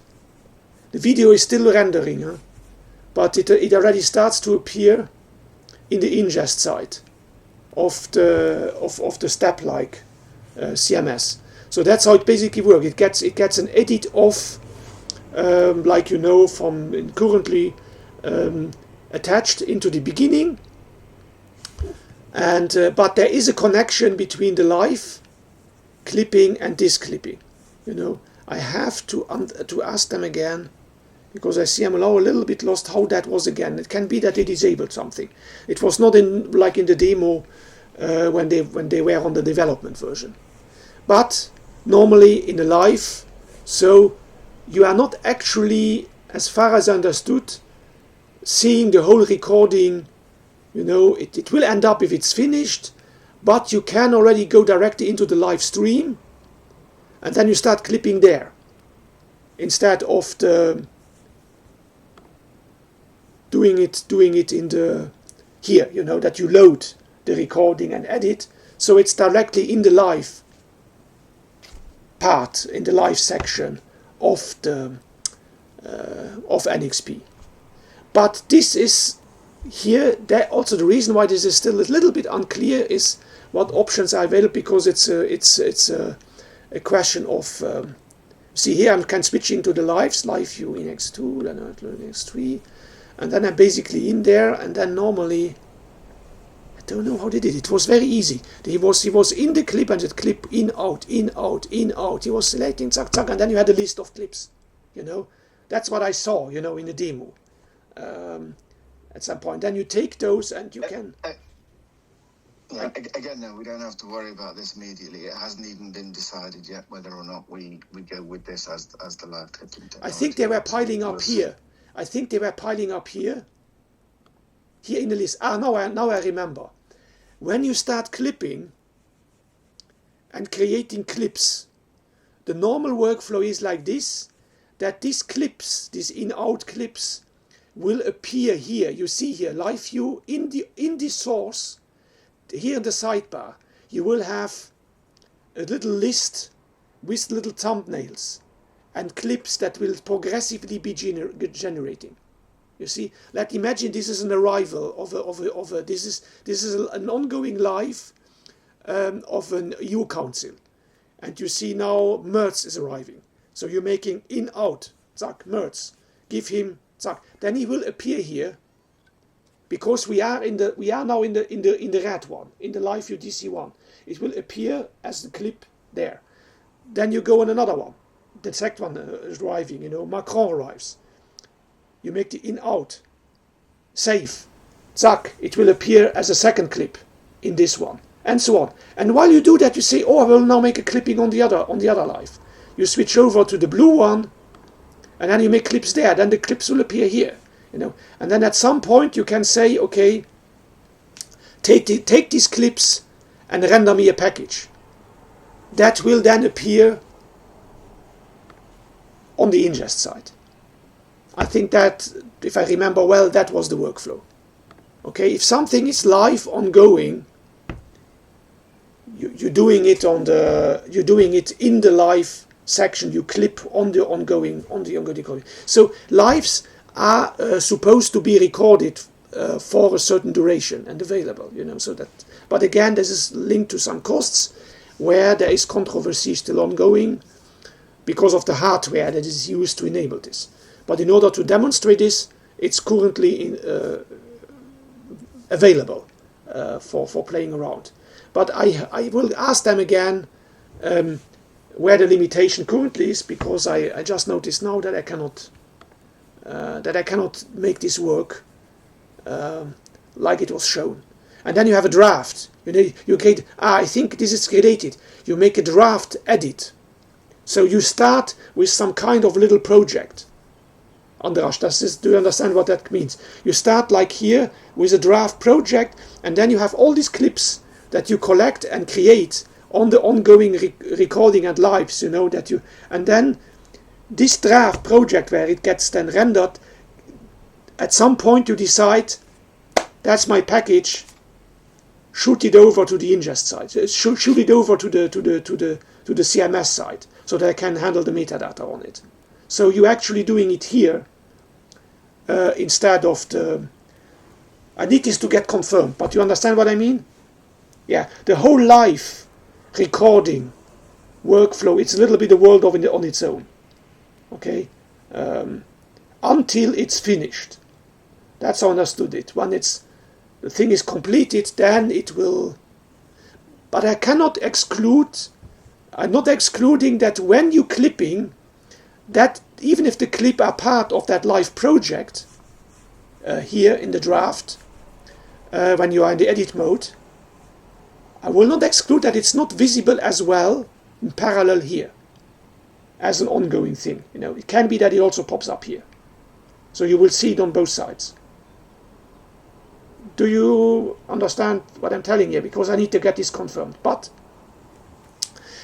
The video is still rendering, but it already starts to appear in the ingest side of the step-like CMS. So that's how it basically works. It gets an edit of, like you know, from currently attached into the beginning, and but there is a connection between the live clipping and this clipping. You know, I have to ask them again, because I see I'm now a little bit lost how that was again. It can be that they disabled something. It was not like in the demo when they were on the development version, but normally in the live, so you are not actually, as far as I understood, seeing the whole recording. You know, it will end up if it's finished, but you can already go directly into the live stream, and then you start clipping there, instead of the doing it in the here. You know, that you load the recording and edit, so it's directly in the live part, in the live section of the of NXP. But this is here. That also the reason why this is still a little bit unclear is what options are available, because it's a question of see here I can switch into the live view in X2, then in X3, and then I'm basically in there, and then normally I don't know how they did it. It was very easy. He was in the clip, and it clip in out in out in out. He was selecting zack zack, and then you had a list of clips. You know, that's what I saw. You know, in the demo. At some point, then you take those and you can. Yeah, again, no, we don't have to worry about this immediately. It hasn't even been decided yet whether or not we go with this as the live clipping technology. I think they were piling up here. I think they were piling up here. Here in the list. Now I remember. When you start clipping and creating clips, the normal workflow is like this: that these clips, these in-out clips, will appear here. You see here, live view in the source. Here in the sidebar, you will have a little list with little thumbnails and clips that will progressively be generating. You see, like imagine this is an arrival of a this is an ongoing live of an EU council, and you see now Merz is arriving. So you're making in out, zack, Merz, give him zack. Then he will appear here, because we are now in the red one, in the live view DC one. It will appear as the clip there. Then you go on another one. The second one is arriving. You know, Macron arrives. You make the in out, save, zack. It will appear as a second clip in this one, and so on. And while you do that, you say, "Oh, I will now make a clipping on the other live." You switch over to the blue one, and then you make clips there. Then the clips will appear here. You know, and then at some point you can say, okay, take these clips and render me a package that will then appear on the ingest side. I think that, if I remember well, that was the workflow. Okay, if something is live, ongoing, you're doing it in the live section. You clip on the ongoing recording. So lives are supposed to be recorded for a certain duration and available, you know, so that. But again, this is linked to some costs, where there is controversy still ongoing because of the hardware that is used to enable this. But in order to demonstrate this, it's currently available for playing around. But I will ask them again where the limitation currently is, because I just noticed now that I cannot make this work like it was shown. And then you have a draft. You create. I think this is related. You make a draft edit. So you start with some kind of little project. Andras, do you understand what that means? You start like here with a draft project, and then you have all these clips that you collect and create on the ongoing recording and lives, you know, that you, and then this draft project where it gets then rendered, at some point you decide, that's my package, shoot it over to the ingest side, shoot it over to the CMS side, so that I can handle the metadata on it. So you're actually doing it here instead of the... I need this to get confirmed, but you understand what I mean? Yeah, the whole live recording workflow, it's a little bit a world on its own. Okay? Until it's finished. That's how I understood it. When the thing is completed, then it will... But I cannot exclude... I'm not excluding that when you're clipping, that even if the clip are part of that live project, here in the draft, when you are in the edit mode, I will not exclude that it's not visible as well in parallel here as an ongoing thing. You know, it can be that it also pops up here. So you will see it on both sides. Do you understand what I'm telling you? Because I need to get this confirmed. But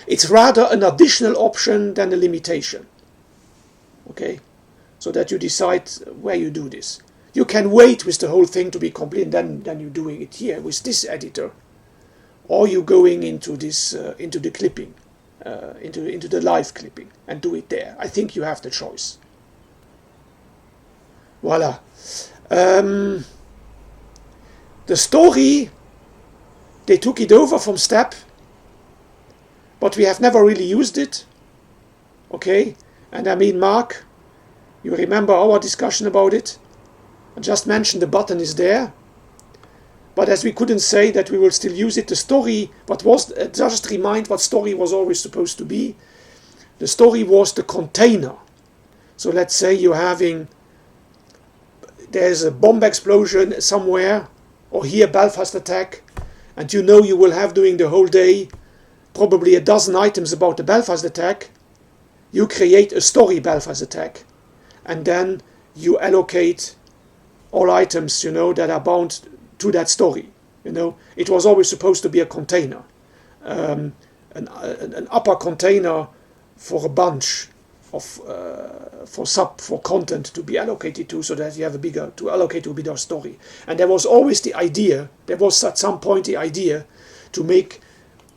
it's rather an additional option than a limitation. Okay? So that you decide where you do this. You can wait with the whole thing to be complete, and then you're doing it here with this editor. Or you're going into this, into the clipping, into the live clipping, and do it there. I think you have the choice. Voila. The story, they took it over from Step, but we have never really used it. Okay? And I mean, Mark, you remember our discussion about it? I just mentioned the button is there. But as we couldn't say that we will still use it, the story, what was, just remind what story was always supposed to be. The story was the container. So let's say you're having, there's a bomb explosion somewhere, or here Belfast attack, and you know you will have during the whole day probably a dozen items about the Belfast attack. You create a story Belfast attack, and then you allocate all items, you know, that are bound to that story. You know, it was always supposed to be a container, an upper container for a bunch of for content to be allocated to, so that you have a bigger, to allocate to a bigger story. And there was always the idea, there was at some point the idea to make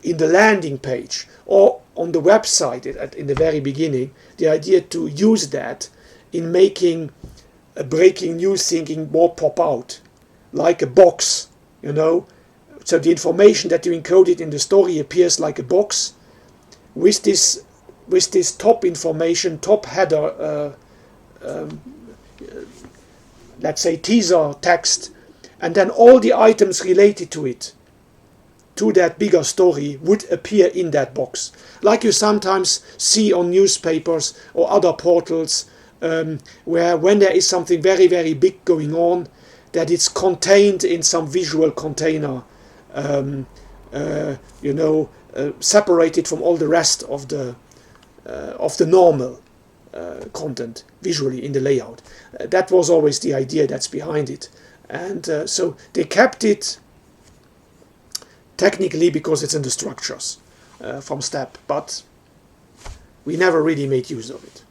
in the landing page or on the website in the very beginning, the idea to use that in making a breaking news thinking more pop out, like a box, you know. So the information that you encoded in the story appears like a box with this top information, top header, let's say teaser text, and then all the items related to it, to that bigger story, would appear in that box, like you sometimes see on newspapers or other portals, where when there is something very, very big going on, that it's contained in some visual container, you know, separated from all the rest of the normal content visually in the layout. That was always the idea that's behind it. And so they kept it technically because it's in the structures from Step, but we never really made use of it.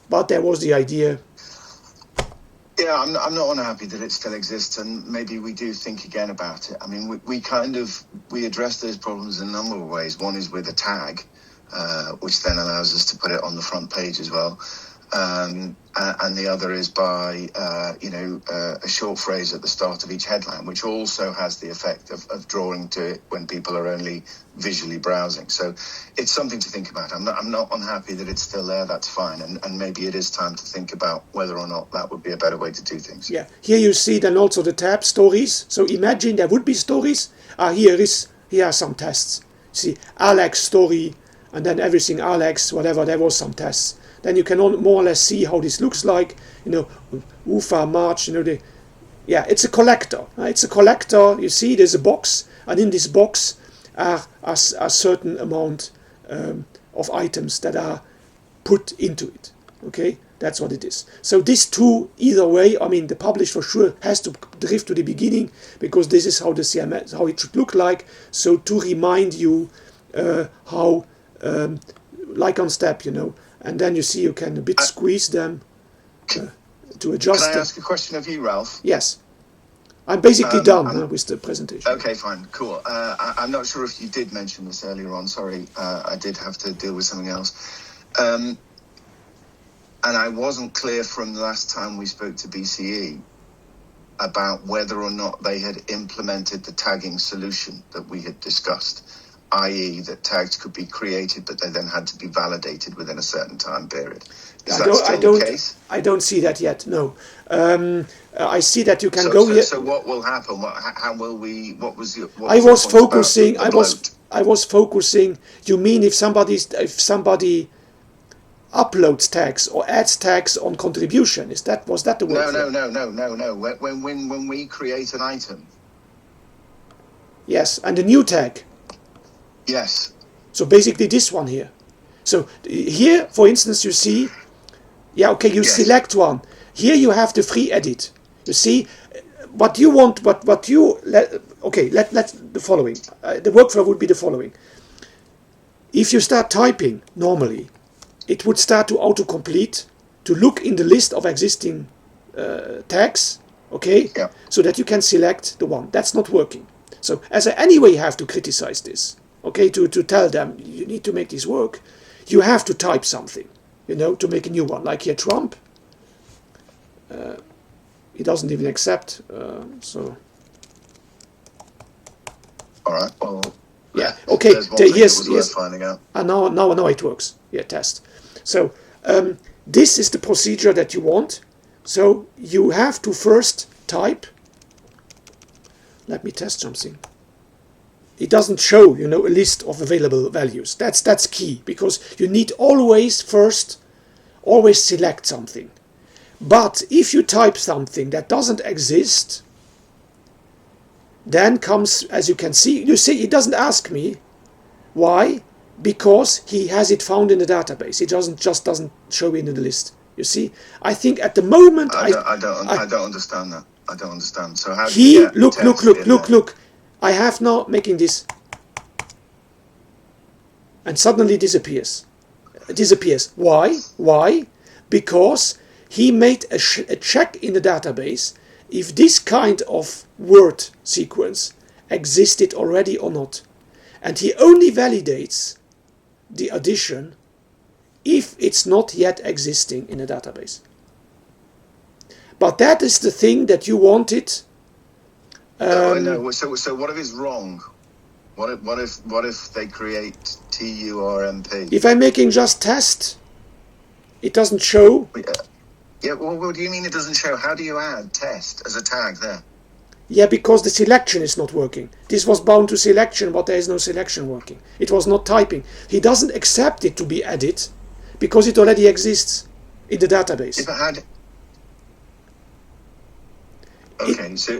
But there was the idea. Yeah, I'm not unhappy that it still exists, and maybe we do think again about it. I mean, we address those problems in a number of ways. One is with a tag, which then allows us to put it on the front page as well. And the other is by, a short phrase at the start of each headline, which also has the effect of drawing to it when people are only visually browsing. So it's something to think about. I'm not unhappy that it's still there. That's fine. And maybe it is time to think about whether or not that would be a better way to do things. Yeah. Here you see then also the tab stories. So imagine there would be stories. Here are some tests. See, Alex story, and then everything Alex, whatever, there was some tests. Then you can more or less see how this looks like, you know, UFA, March, you know, it's a collector. It's a collector. You see, there's a box, and in this box are a certain amount of items that are put into it. Okay, That's what it is. So this two, either way, I mean, the publish for sure has to drift to the beginning, because this is how the CMS, how it should look like. So to remind you how, like on step, you know, and then you see you can a bit squeeze them to adjust. Can I ask a question of you, Ralph? Yes. I'm basically done with the presentation. Okay, fine, cool. I'm not sure if you did mention this earlier on. Sorry, I did have to deal with something else. And I wasn't clear from the last time we spoke to BCE about whether or not they had implemented the tagging solution that we had discussed, i.e. that tags could be created, but they then had to be validated within a certain time period. Is that still the case? I don't see that yet, no. I see that you can here. So what will happen? How will we? What was your? I was focusing. You mean if somebody uploads tags or adds tags on contribution? Was that the word? No. When we create an item. Yes, and a new tag. Yes. So basically this one here. So here, for instance, you see. Yeah, okay. You select one. Here you have the free edit. You see, what you want. Let's the following. The workflow would be the following. If you start typing normally, it would start to autocomplete, to look in the list of existing tags, okay? Yeah. So that you can select the one. That's not working. So as I anyway have to criticize this, okay, to tell them you need to make this work, you have to type something, you know, to make a new one. Like here, Trump, he doesn't even accept, so. All right, well. Yeah, okay, here's finding out. Now it works. Yeah, test. So this is the procedure that you want. So you have to first type. Let me test something. It doesn't show, you know, a list of available values. That's key, because you need always select something. But if you type something that doesn't exist, then comes, as you can see, it doesn't ask me. Why? Because he has it found in the database. It doesn't show it in the list. You see, I think at the moment I don't understand that. I don't understand. So how do you get look. I have now making this, and suddenly disappears. It disappears. Why? Because he made a check in the database if this kind of word sequence existed already or not. And he only validates the addition if it's not yet existing in the database. But that is the thing that you wanted. No. So what if it's wrong? What if they create TURMP? If I'm making just test, it doesn't show. Yeah, well, what do you mean it doesn't show? How do you add test as a tag there? Yeah, because the selection is not working. This was bound to selection, but there is no selection working. It was not typing. He doesn't accept it to be added because it already exists in the database. If I had... Okay, so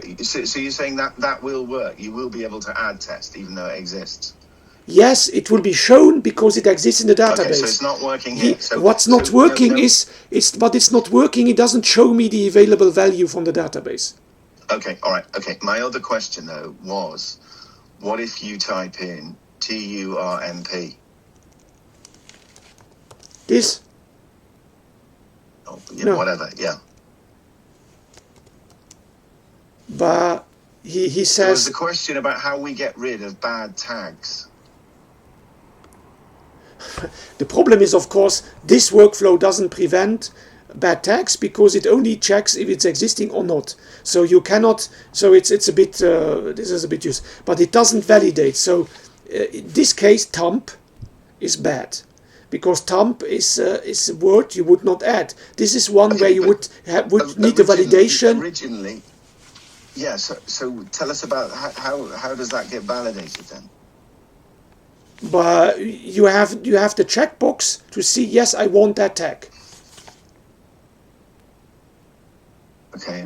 you're saying that will work. You will be able to add test even though it exists. Yes, it will be shown because it exists in the database. Okay, so it's not working here. What's not working is it's not working. It doesn't show me the available value from the database. Okay, all right. Okay, my other question though was, what if you type in TURMP? This? Oh, no. Whatever. Yeah. But he says. There was a question about how we get rid of bad tags. The problem is, of course, this workflow doesn't prevent bad tags because it only checks if it's existing or not. So you cannot. So it's a bit. This is a bit used, but it doesn't validate. So in this case, thump is bad because thump is a word you would not add. This is one where you would need the validation. Originally, yeah. So tell us about how does that get validated then? But you have the checkbox to see, yes, I want that tag. Okay,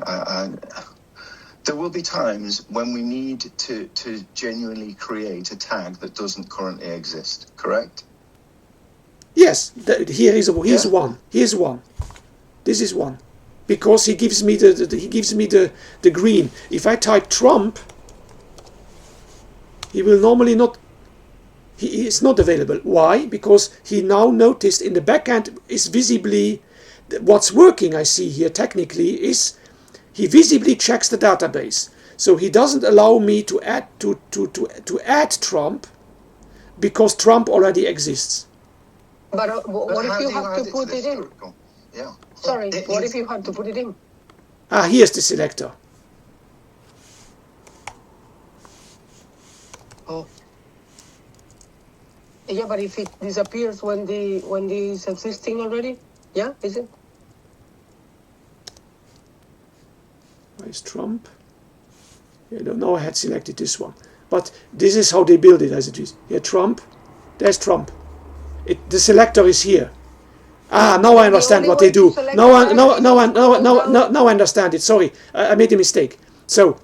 there will be times when we need to genuinely create a tag that doesn't currently exist, correct? Yes, here's one. Here's one. This is one, because he gives me the green. If I type Trump, he will normally not. He is not available. Why? Because he now noticed in the backend is visibly what's working. I see here technically is he visibly checks the database, so he doesn't allow me to add Trump because Trump already exists. But what if you have to put it in? Yeah. Sorry, what if you have to put it in? Here's the selector. Oh. Yeah, but if it disappears when the is existing already, yeah, is it? Where is Trump? I don't know. I had selected this one, but this is how they build it as it is. Here, Trump. There's Trump. The selector is here. Now I understand what they do. Now I understand it. Sorry, I made a mistake. So,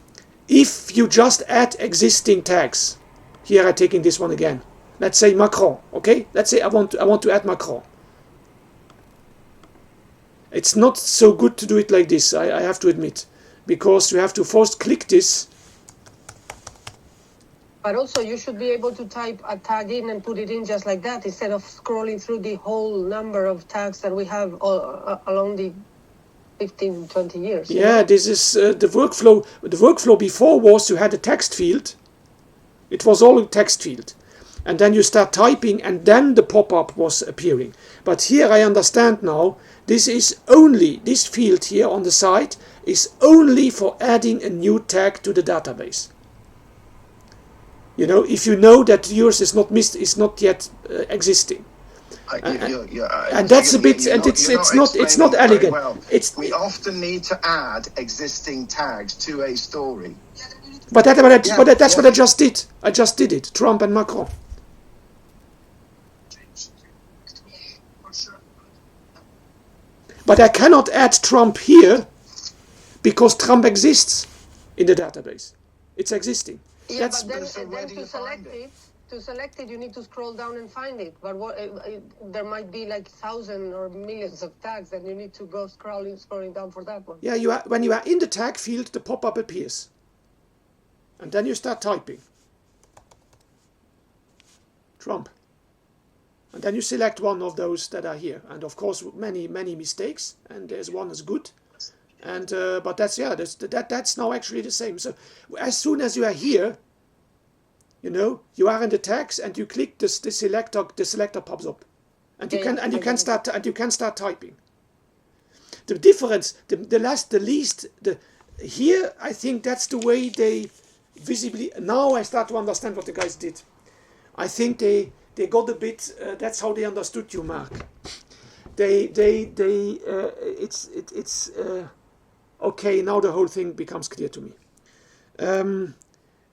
if you just add existing tags, here I'm taking this one again. Let's say Macron, okay? Let's say I want to add Macron. It's not so good to do it like this, I have to admit, because you have to first click this. But also you should be able to type a tag in and put it in just like that, instead of scrolling through the whole number of tags that we have along the 15, 20 years. Yeah, this is the workflow. The workflow before was you had a text field. It was all a text field. And then you start typing and then the pop-up was appearing. But here I understand now, this field here on the side is only for adding a new tag to the database. You know, if you know that yours is not yet existing. And that's a bit, and it's not elegant. Well. We often need to add existing tags to a story. But that's what I just did. I just did it. Trump and Macron. But I cannot add Trump here because Trump exists in the database. It's existing. Yeah, but then to select it, you need to scroll down and find it. But there might be like thousands or millions of tags, and you need to go scrolling down for that one. Yeah, when you are in the tag field, the pop-up appears. And then you start typing. Trump. And then you select one of those that are here. And of course, many mistakes. And there's one that's good. And but that's now actually the same. So as soon as you are here, you know, you are in the tags and you click the selector pops up. And you can start typing. The difference, here I think that's the way they visibly, now I start to understand what the guys did. I think they got a bit, that's how they understood you, Mark. Okay, now the whole thing becomes clear to me.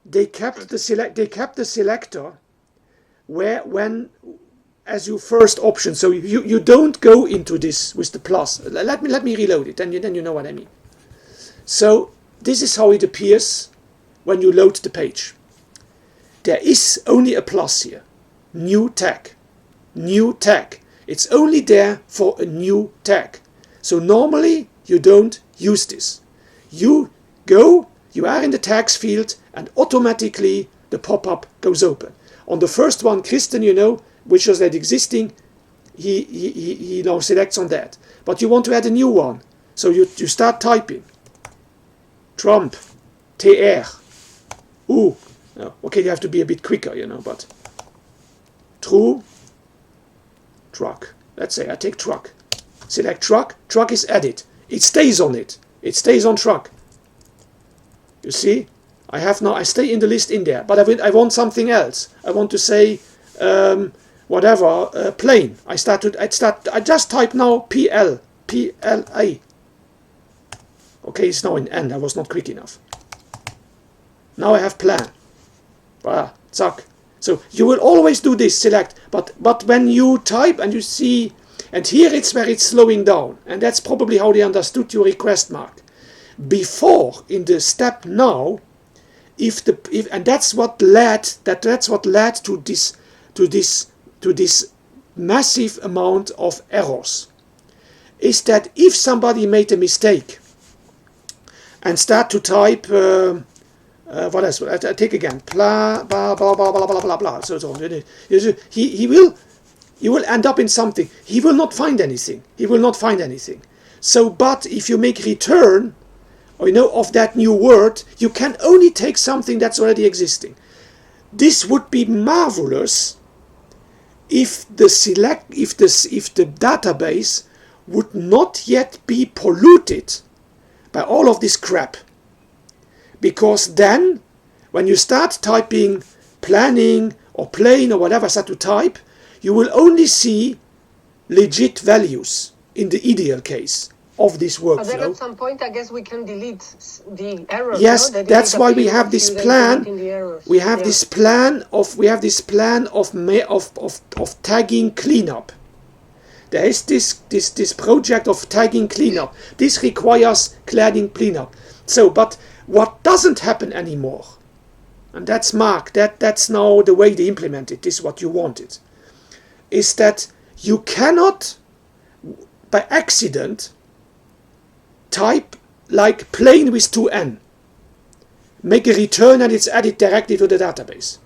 They kept the selector as your first option. So you don't go into this with the plus. Let me reload it, then you know what I mean. So this is how it appears when you load the page. There is only a plus here. New tag. New tag. It's only there for a new tag. So normally you don't use this. You are in the tags field and automatically the pop-up goes open. On the first one, Kristen, you know, which was that existing, he now selects on that. But you want to add a new one. So you start typing. Trump. TR. Ooh. No. Okay, you have to be a bit quicker, you know, but true. Truck. Let's say I take truck. Select truck. Truck is added. It stays on it. It stays on truck. You see? I stay in the list in there. But I want something else. I want to say plane. I just type now PLA. Okay, it's now in N. I was not quick enough. Now I have plan. Zack. So you will always do this, select. But when you type and you see, and here it's where it's slowing down, and that's probably how they understood your request, Mark. Before, in the step now, and that's what led to this massive amount of errors. is that if somebody made a mistake and start to type what else? I take again. Blah blah blah blah blah blah blah blah. So he will end up in something. He will not find anything. He will not find anything. So, but if you make return, or of that new word, you can only take something that's already existing. This would be marvelous if the database would not yet be polluted by all of this crap. Because then, when you start typing planning or plane or whatever start to type, you will only see legit values in the ideal case of this workflow. But then at some point, I guess we can delete the errors. Yes, no? that's why we have this plan. We have this plan of tagging cleanup. There is this project of tagging cleanup. This requires cladding cleanup. So, but what doesn't happen anymore, and that's Mark, that's now the way they implement it, this is what you wanted, is that you cannot, by accident, type like plain with 2N, make a return and it's added directly to the database.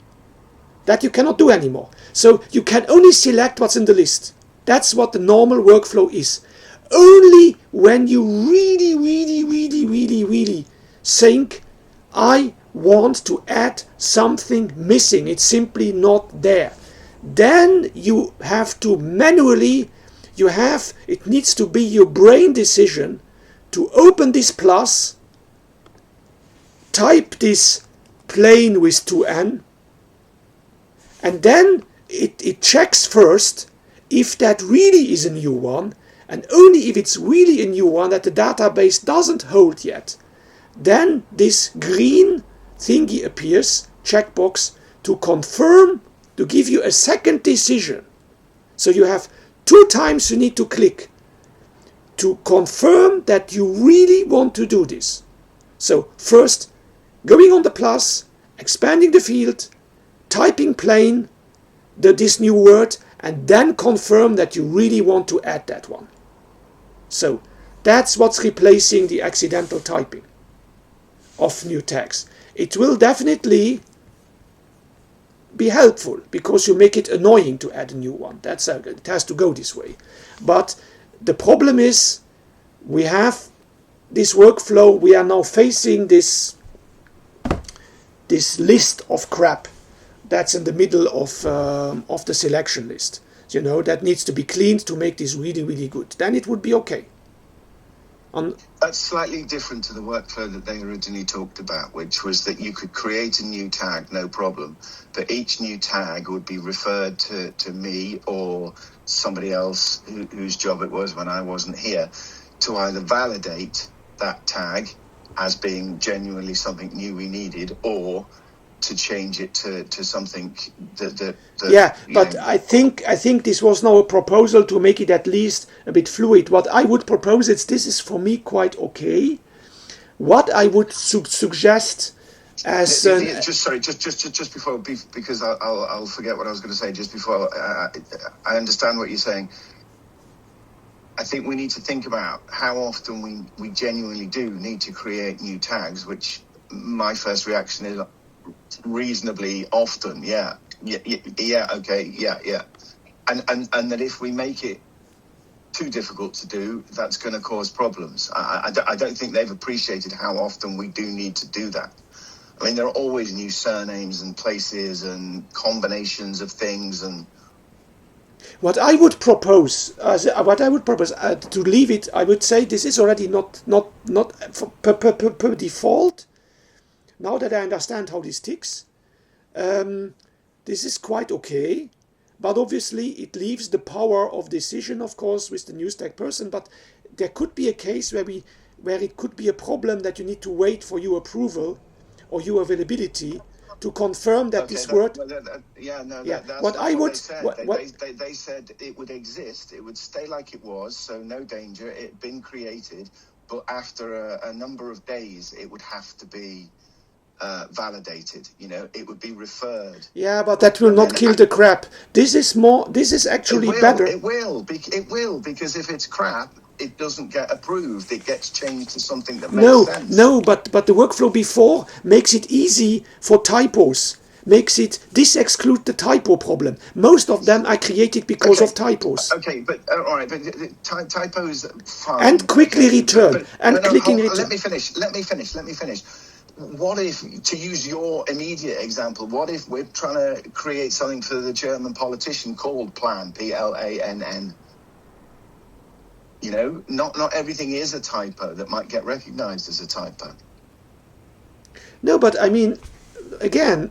That you cannot do anymore. So you can only select what's in the list. That's what the normal workflow is. Only when you really think, I want to add something missing, it's simply not there, then you have to manually, it needs to be your brain decision to open this plus, type this plain with 2N, and then it checks first if that really is a new one, and only if it's really a new one that the database doesn't hold yet, then this green thingy appears, checkbox, to confirm, to give you a second decision. So you have 2 times you need to click to confirm that you really want to do this. So first, going on the plus, expanding the field, typing plain, this new word, and then confirm that you really want to add that one. So that's what's replacing the accidental typing of new tags. It will definitely be helpful because you make it annoying to add a new one. It has to go this way. But the problem is we have this workflow. We are now facing this list of crap that's in the middle of the selection list. That needs to be cleaned to make this really good. Then it would be okay. That's slightly different to the workflow that they originally talked about, which was that you could create a new tag, no problem, but each new tag would be referred to me or somebody else whose job it was when I wasn't here to either validate that tag as being genuinely something new we needed, or to change it to something that but I think this was now a proposal to make it at least a bit fluid. What I would propose is, this is for me quite okay. What I would suggest as just before, because I'll forget what I was going to say just before. I understand what you're saying. I think we need to think about how often we genuinely do need to create new tags, which my first reaction is reasonably often. And that if we make it too difficult to do, that's going to cause problems. I don't think they've appreciated how often we do need to do that. I mean, there are always new surnames and places and combinations of things. And what I would propose to leave it, I would say this is already not per default. Now that I understand how this ticks, this is quite okay, but obviously it leaves the power of decision, of course, with the new stack person. But there could be a case where it could be a problem that you need to wait for your approval or your availability to confirm that this word. What I would. They said it would exist. It would stay like it was, so no danger. It had been created, but after a number of days, it would have to be validated. It would be referred. Yeah, but that will not kill the crap. This is actually better. It will, because if it's crap, it doesn't get approved. It gets changed to something that makes sense. No, but the workflow before makes it easy for typos. This exclude the typo problem. Most of them are created because of typos. Okay, but all right, but typos fine. And quickly return. Let me finish. What if, to use your immediate example, what if we're trying to create something for the German politician called Plan, P-L-A-N-N? You know, not everything is a typo that might get recognized as a typo. No, but I mean, again,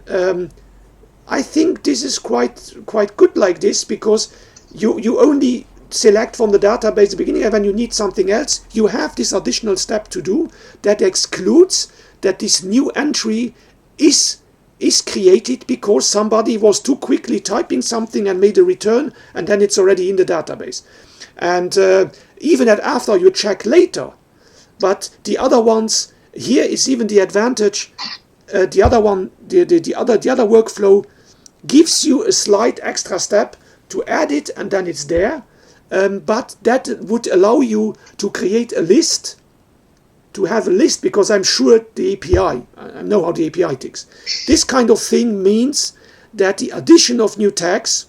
I think this is quite good like this, because you only select from the database at the beginning, and when you need something else, you have this additional step to do that excludes that this new entry is created because somebody was too quickly typing something and made a return, and then it's already in the database. And even that after you check later. But the other ones, here is even the advantage. The other workflow gives you a slight extra step to add it, and then it's there. But that would allow you to create a list, to have a list, because I'm sure the API, I know how the API ticks. This kind of thing means that the addition of new tags,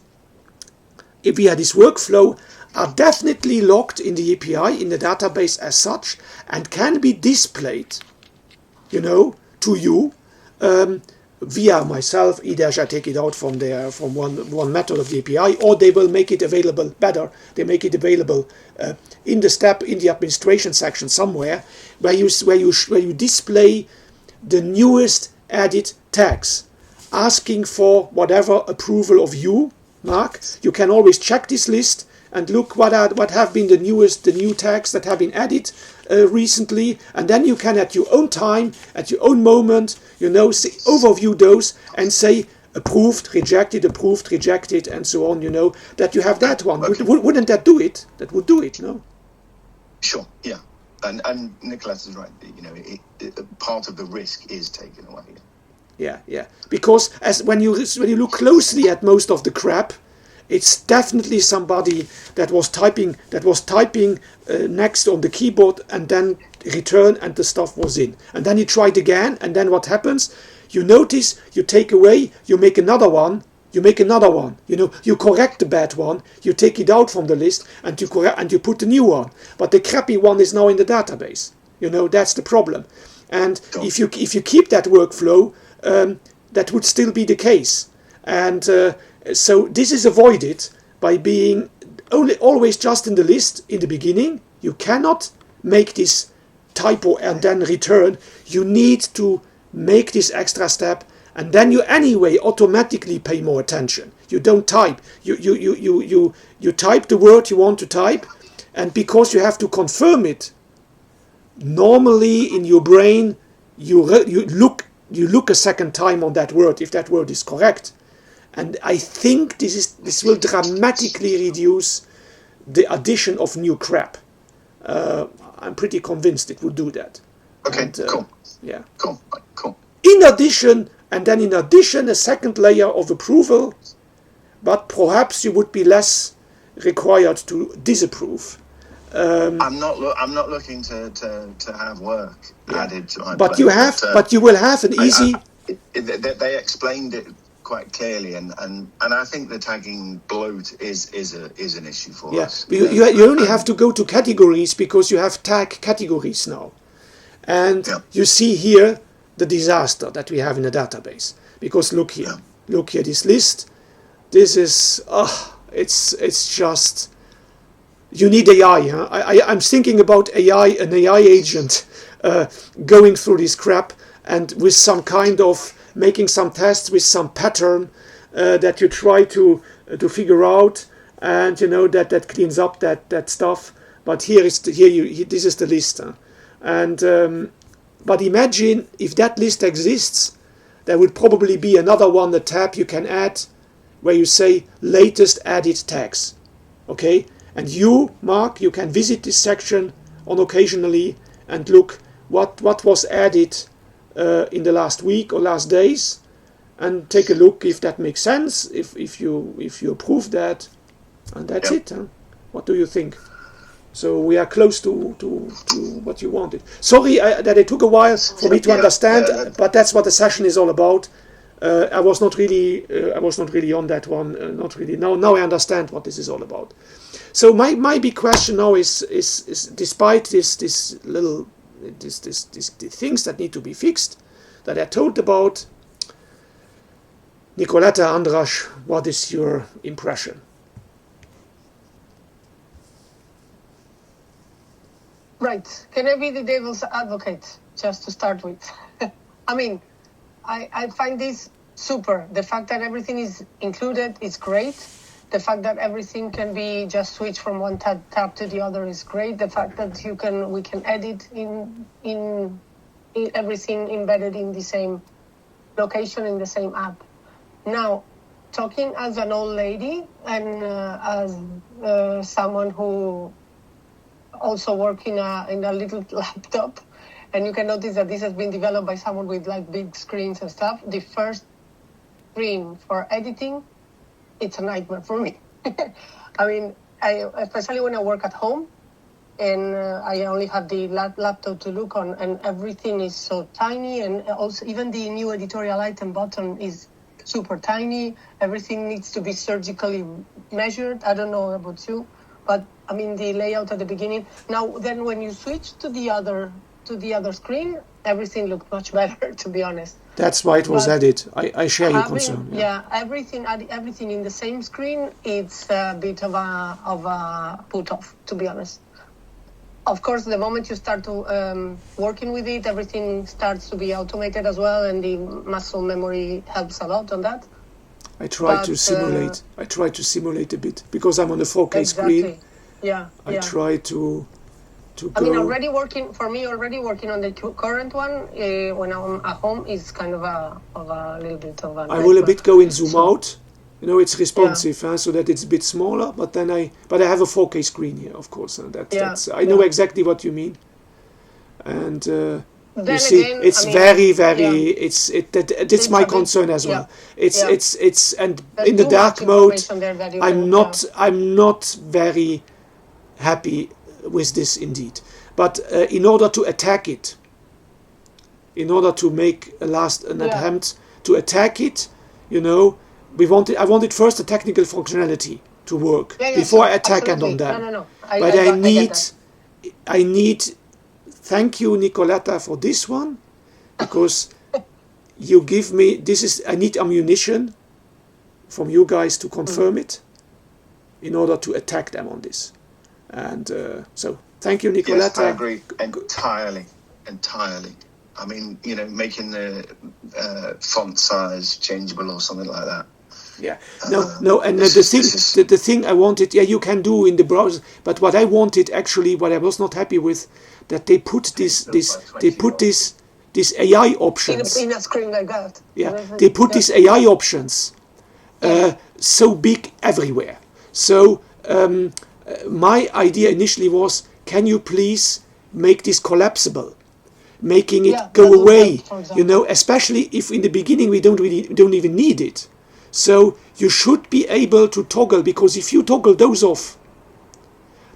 if we had this workflow, are definitely logged in the API, in the database as such, and can be displayed, to you via myself. Either I take it out from one method of the API, or they will make it available better. They make it available in the administration section somewhere, where you display the newest added tags, asking for whatever approval of you, Mark. You can always check this list and look what have been the new tags that have been added recently, and then you can, at your own time, at your own moment, overview those and say approved, rejected, and so on. That you have that one. Okay. Wouldn't that do it? That would do it, no? Sure. Yeah. And Nicoletta is right. Part of the risk is taken away. Yeah. Because when you look closely at most of the crap, it's definitely somebody that was typing next on the keyboard and then return, and the stuff was in. And then you tried again, and then what happens? You notice, you take away, you make another one. You correct the bad one, you take it out from the list, and you put the new one. But the crappy one is now in the database. That's the problem. And if you keep that workflow, that would still be the case. And so this is avoided by being always just in the list in the beginning. You cannot make this typo and then return. You need to make this extra step, and then you anyway automatically pay more attention. You don't type. You type the word you want to type, and because you have to confirm it, normally in your brain you look a second time on that word if that word is correct. And I think this will dramatically reduce the addition of new crap. I'm pretty convinced it will do that. Okay, cool. Yeah. Cool. In addition, a second layer of approval, but perhaps you would be less required to disapprove. I'm not looking to have work added to my but you will have an easy. They explained it quite clearly, and I think the tagging bloat is an issue for us. You only have to go to categories, because you have tag categories now, and you see here the disaster that we have in the database. Because look here, this list. This is it's just, you need AI. Huh? I'm thinking about an AI agent going through this crap, and with some kind of making some tests with some pattern that you try to figure out, and that cleans up that stuff. But this is the list, and but imagine if that list exists, there would probably be another one, a tab you can add, where you say latest added tags, okay? And you, Mark, you can visit this section on occasionally and look what was added in the last week or last days, and take a look if that makes sense, if you approve that, and that's it. Huh? What do you think? So we are close to what you wanted. Sorry that it took a while for me to understand, but that's what the session is all about. I was not really on that one. Not really. Now I understand what this is all about. So my big question now is despite these things that need to be fixed, that I told about, Nicoletta, Andras, what is your impression? Right. Can I be the devil's advocate, just to start with? I mean, I find this super. The fact that everything is included is great. The fact that everything can be just switched from one tab to the other is great. The fact that we can edit in everything embedded in the same location in the same app. Now, talking as an old lady and as someone who also work in a little laptop, and you can notice that this has been developed by someone with like big screens and stuff. The first screen for editing, it's a nightmare for me. I mean, especially when I work at home and I only have the laptop to look on, and everything is so tiny, and also even the new editorial item button is super tiny. Everything needs to be surgically measured. I don't know about you, but I mean the layout at the beginning. Now then, when you switch to the other screen, everything looked much better, to be honest. That's why it was added. I share your concern. Yeah, everything in the same screen, it's a bit of a put off, to be honest. Of course, the moment you start to working with it, everything starts to be automated as well, and the muscle memory helps a lot on that. I try to simulate a bit because I'm on the 4K screen. Yeah. I try to go. I mean, already working on the current one when I'm at home is kind of a little bit of a. I will a bit go in zoom out. You know, it's responsive, so that it's a bit smaller. But then I have a 4K screen here, of course, and that's I know exactly what you mean. And you see, again, it's very. It's my concern as well. It's and in the dark mode, I'm not very happy with this indeed. But in order to attack it, in order to make an attempt to attack it, you know. I wanted first the technical functionality to work before I attack and on them. No. But I need. Thank you, Nicoletta, for this one, because you give me. I need ammunition from you guys to confirm it, in order to attack them on this. And so, thank you, Nicoletta. Yes, I agree entirely. I mean, you know, making the font size changeable or something like that. Yeah, no, and the thing I wanted, you can do in the browser, but what I wanted actually, what I was not happy with, that they put these AI options in a screen like that. Yeah, they put these AI options so big everywhere. So my idea initially was, can you please make this collapsible, making it go away? You know, especially if in the beginning we don't even need it. So you should be able to toggle, because if you toggle those off,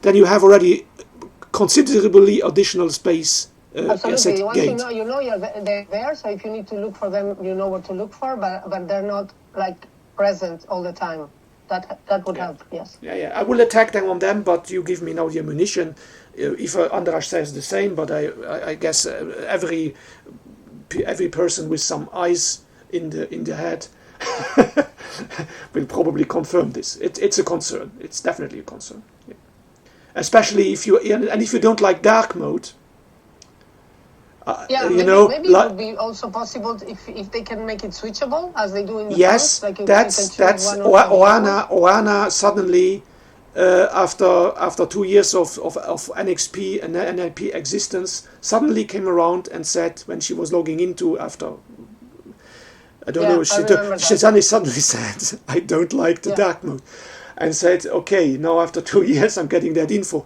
then you have already considerably additional space. Absolutely. Once you know they're there, so if you need to look for them, you know what to look for, but they're not like present all the time. That would help, yes. Yeah. I will attack them on them, but you give me now the ammunition. If Andras says the same, but I guess every person with some eyes in the head will probably confirm this. It's a concern. It's definitely a concern. Yeah. Especially if you don't like dark mode. Maybe it would be also possible if they can make it switchable as they do in the yes, phones, like that's Oana suddenly after 2 years of NXP and NLP existence suddenly came around and said, when she was logging into after. I don't know. She suddenly said, "I don't like the dark mode," and said, "Okay, now after 2 years, I'm getting that info."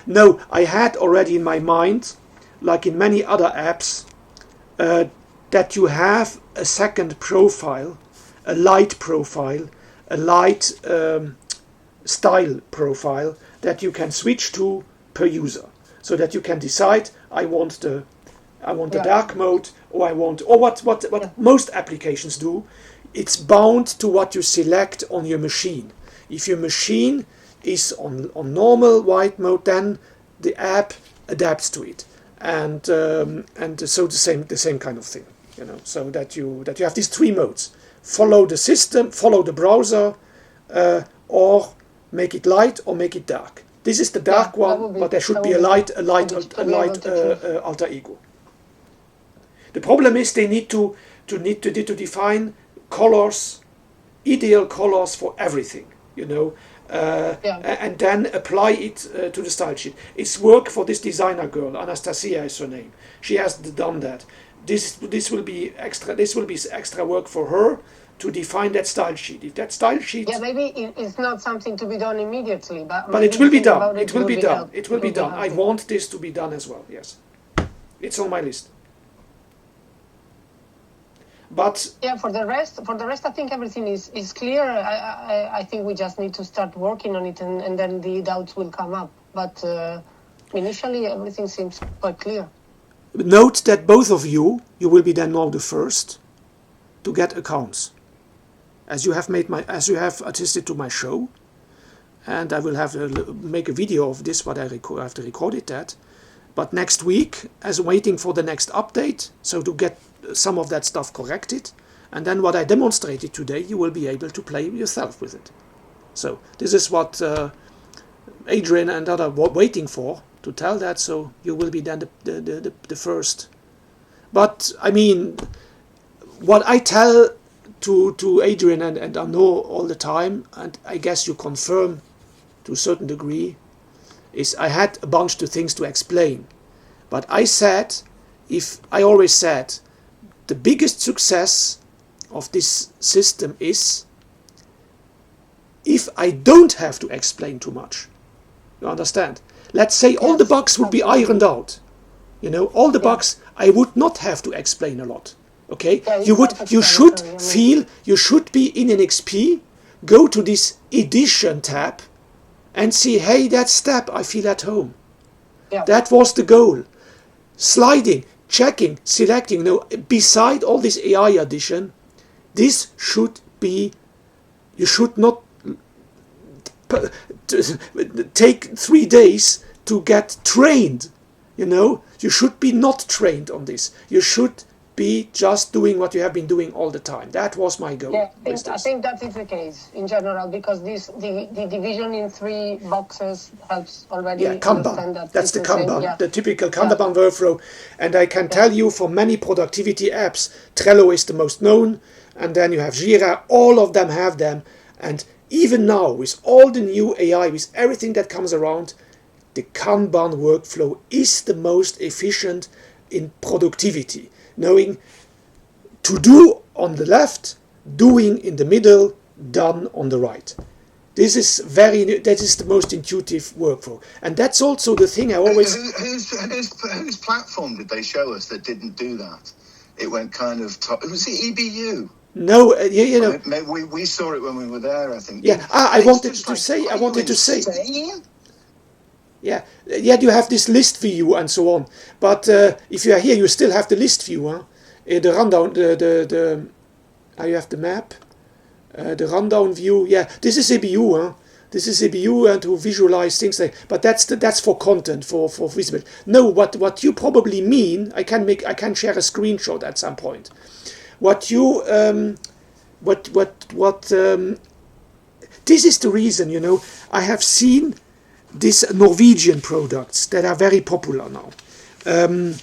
No, I had already in my mind, like in many other apps, that you have a second profile, a light profile, a light style profile that you can switch to per user, so that you can decide, I want the dark mode, or I want, or what most applications do, it's bound to what you select on your machine. If your machine is on normal white mode, then the app adapts to it, and so the same kind of thing, so that you have these three modes: follow the system, follow the browser, or make it light or make it dark. This is the dark one, but there should be a light alter ego. The problem is they need to define colors, ideal colors for everything, and then apply it to the style sheet. It's work for this designer girl, Anastasia is her name. She has done that. This will be extra work for her to define that style sheet. If that style sheet, maybe it's not something to be done immediately, but it will be done. It will be done. It will be done. I want this to be done as well. Yes, it's on my list. But for the rest, I think everything is clear. I think we just need to start working on it, and then the doubts will come up. But initially, everything seems quite clear. Note that both of you will be then now the first to get accounts, as you have attested to my show, and I will have make a video of this. What I have to record it that. But next week, as waiting for the next update, so to get some of that stuff corrected, and then what I demonstrated today, you will be able to play yourself with it. So this is what Adrian and others were waiting for, to tell that, so you will be then the first. But I mean, what I tell to Adrian and Arnaud all the time, and I guess you confirm to a certain degree, is I had a bunch of things to explain. But I always said, the biggest success of this system is if I don't have to explain too much. You understand? Let's say all the bugs would be ironed out. All the bugs, I would not have to explain a lot. Okay? You should be in NXP, go to this edition tab, and see, hey, that step, I feel at home. Yeah. That was the goal. Sliding, checking, selecting. Beside all this AI addition, this should be, you should not take 3 days to get trained. You should be not trained on this. You should be just doing what you have been doing all the time. That was my goal. Yeah, I think that is the case in general, because the division in 3 boxes helps already. Yeah, Kanban. That's the Kanban, the typical Kanban workflow. And I can tell you, for many productivity apps, Trello is the most known, and then you have Jira. All of them have them, and even now, with all the new AI, with everything that comes around, the Kanban workflow is the most efficient in productivity. Knowing to do on the left, doing in the middle, done on the right. That is the most intuitive workflow, and that's also the thing I always. Whose platform did they show us that didn't do that? It went kind of top. Was it EBU? No, Maybe we saw it when we were there, I think. Yeah, I wanted to say. Yeah, you have this list view and so on. But if you are here, you still have the list view. Huh? The rundown, you have the map, the rundown view. Yeah, this is EBU. Huh? This is EBU, and to visualize things like. But that's for content, for visible. No, what you probably mean, I can share a screenshot at some point. This is the reason, I have seen these Norwegian products that are very popular now. The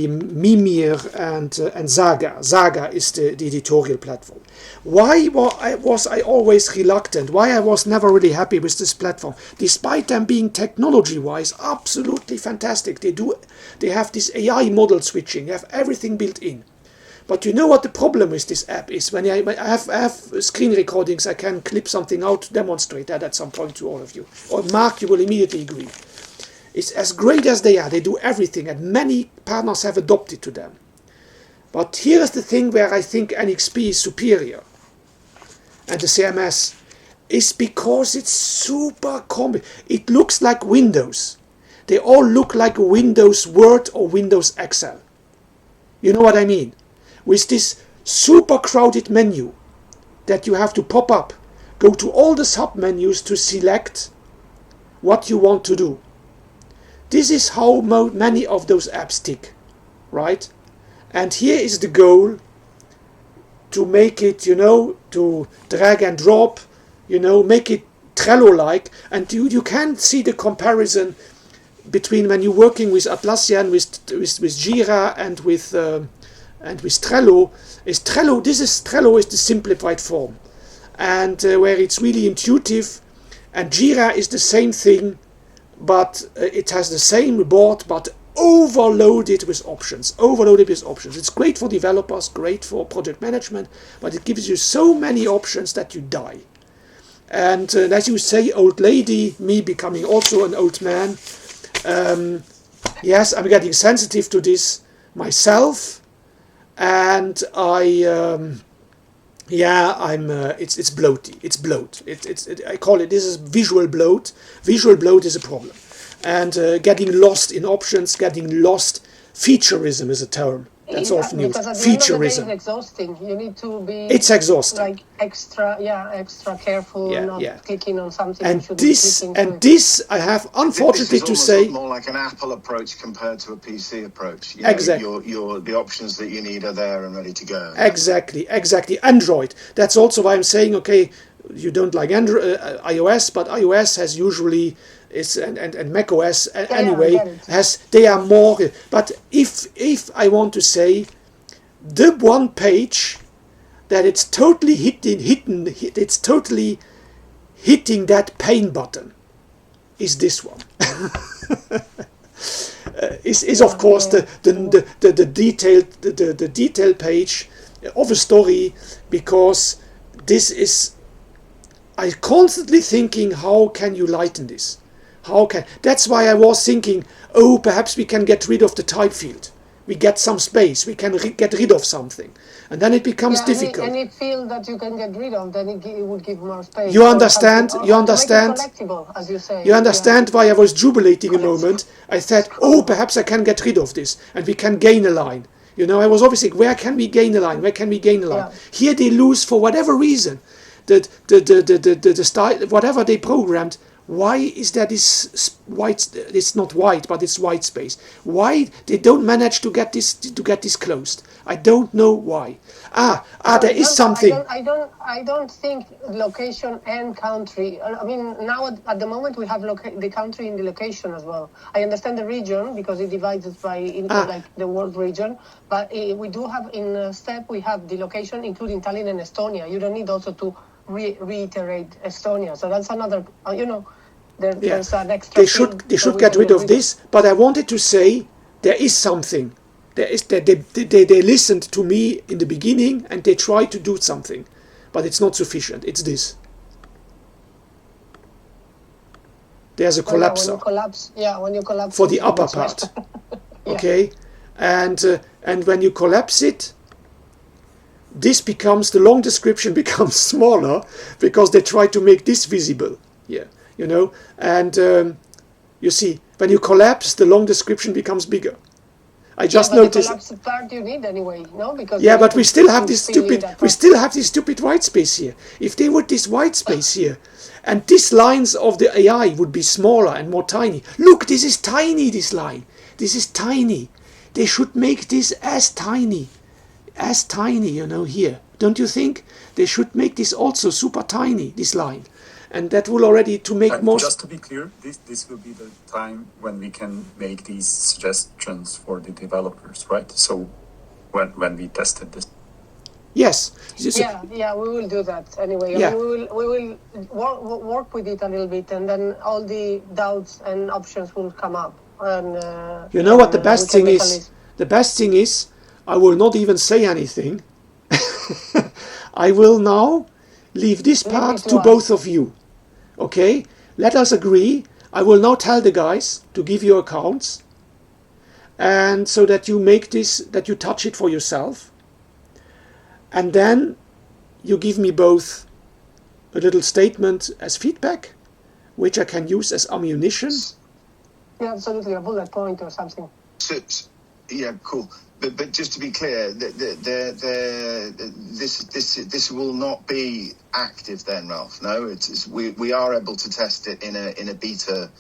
Mimir and Saga. Saga is the editorial platform. Why was I always reluctant? Why I was never really happy with this platform? Despite them being technology-wise absolutely fantastic. They have this AI model switching. They have everything built in. But you know what the problem with this app is? When I have screen recordings, I can clip something out, demonstrate that at some point to all of you. Or Mark, you will immediately agree. It's as great as they are. They do everything, and many partners have adopted to them. But here is the thing where I think NXP is superior, and the CMS. is because it's super complex. It looks like Windows. They all look like Windows Word or Windows Excel. You know what I mean? With this super crowded menu that you have to pop up, go to all the sub-menus to select what you want to do. This is how many of those apps tick, right? And here is the goal, to make it, to drag and drop, make it Trello-like. And you can see the comparison between when you're working with Atlassian, with Jira, and with Trello. Trello is the simplified form, and where it's really intuitive. And Jira is the same thing, but it has the same board, but overloaded with options. It's great for developers, great for project management, but it gives you so many options that you die. And as you say, old lady, me becoming also an old man, yes, I'm getting sensitive to this myself, and it's bloaty. It's bloat. I call it, this is visual bloat. Visual bloat is a problem. And getting lost in options, getting lost. Featureism is a term that's often used. Because at the end of the day, Featureism. it's exhausting. You need to be. It's exhausting. Like extra careful, not clicking on something. And this, I have unfortunately to say, more like an Apple approach compared to a PC approach. Exactly. The options that you need are there and ready to go. Exactly. Android. That's also why I'm saying, okay, you don't like iOS, but iOS has usually and Mac OS anyway they are more. But if I want to say the one page that it's totally it's totally hitting that pain button is this one. is of course the detailed page of a story, because this is, I constantly thinking, how can you lighten this? That's why I was thinking, perhaps we can get rid of the type field. We get some space. We can get rid of something, and then it becomes difficult. Any field that you can get rid of, then it would give more space. You understand? You understand? Make it collectible, as you say. You understand why I was jubilating a moment? I said, perhaps I can get rid of this, and we can gain a line. I was obviously, where can we gain a line? Yeah. Here they lose for whatever reason. The style, whatever they programmed. Why is there this white? It's not white, but it's white space. Why they don't manage to get this closed? I don't know why. There is something. I don't think location and country. I mean, now at the moment we have the country in the location as well. I understand the region because it divides us like the world region. But we do have in STEP we have the location including Tallinn and Estonia. You don't need also to reiterate Estonia. So that's another. There's an extra. They should get rid of this. But I wanted to say there is something. They listened to me in the beginning and they tried to do something, but it's not sufficient. It's this. There's a collapser. When you collapse for the upper part. Okay, and when you collapse it, the long description becomes smaller because they try to make this visible. Yeah. And you see, when you collapse, the long description becomes bigger. I just noticed. The collapsed part you need anyway, no? Because but we still have this stupid white space here. If they would this white space here, and these lines of the AI would be smaller and more tiny. Look, this is tiny. This line, this is tiny. They should make this as tiny. Here. Don't you think? They should make this also super tiny. This line. And that will already to make more. Just to be clear, this will be the time when we can make these suggestions for the developers, right? So when we tested this. Yes. We will do that anyway. Yeah. I mean, we will work with it a little bit, and then all the doubts and options will come up. And what the best thing is? The best thing is, I will not even say anything. I will now leave this part to both of you. Okay? Let us agree. I will now tell the guys to give you accounts, and so that you make this, that you touch it for yourself, and then you give me both a little statement as feedback, which I can use as ammunition. Yeah, absolutely, a bullet point or something. So, yeah, cool. But just to be clear, this will not be active then, Ralph. No, we are able to test it in a beta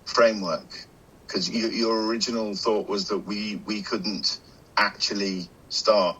framework, because your original thought was that we couldn't actually start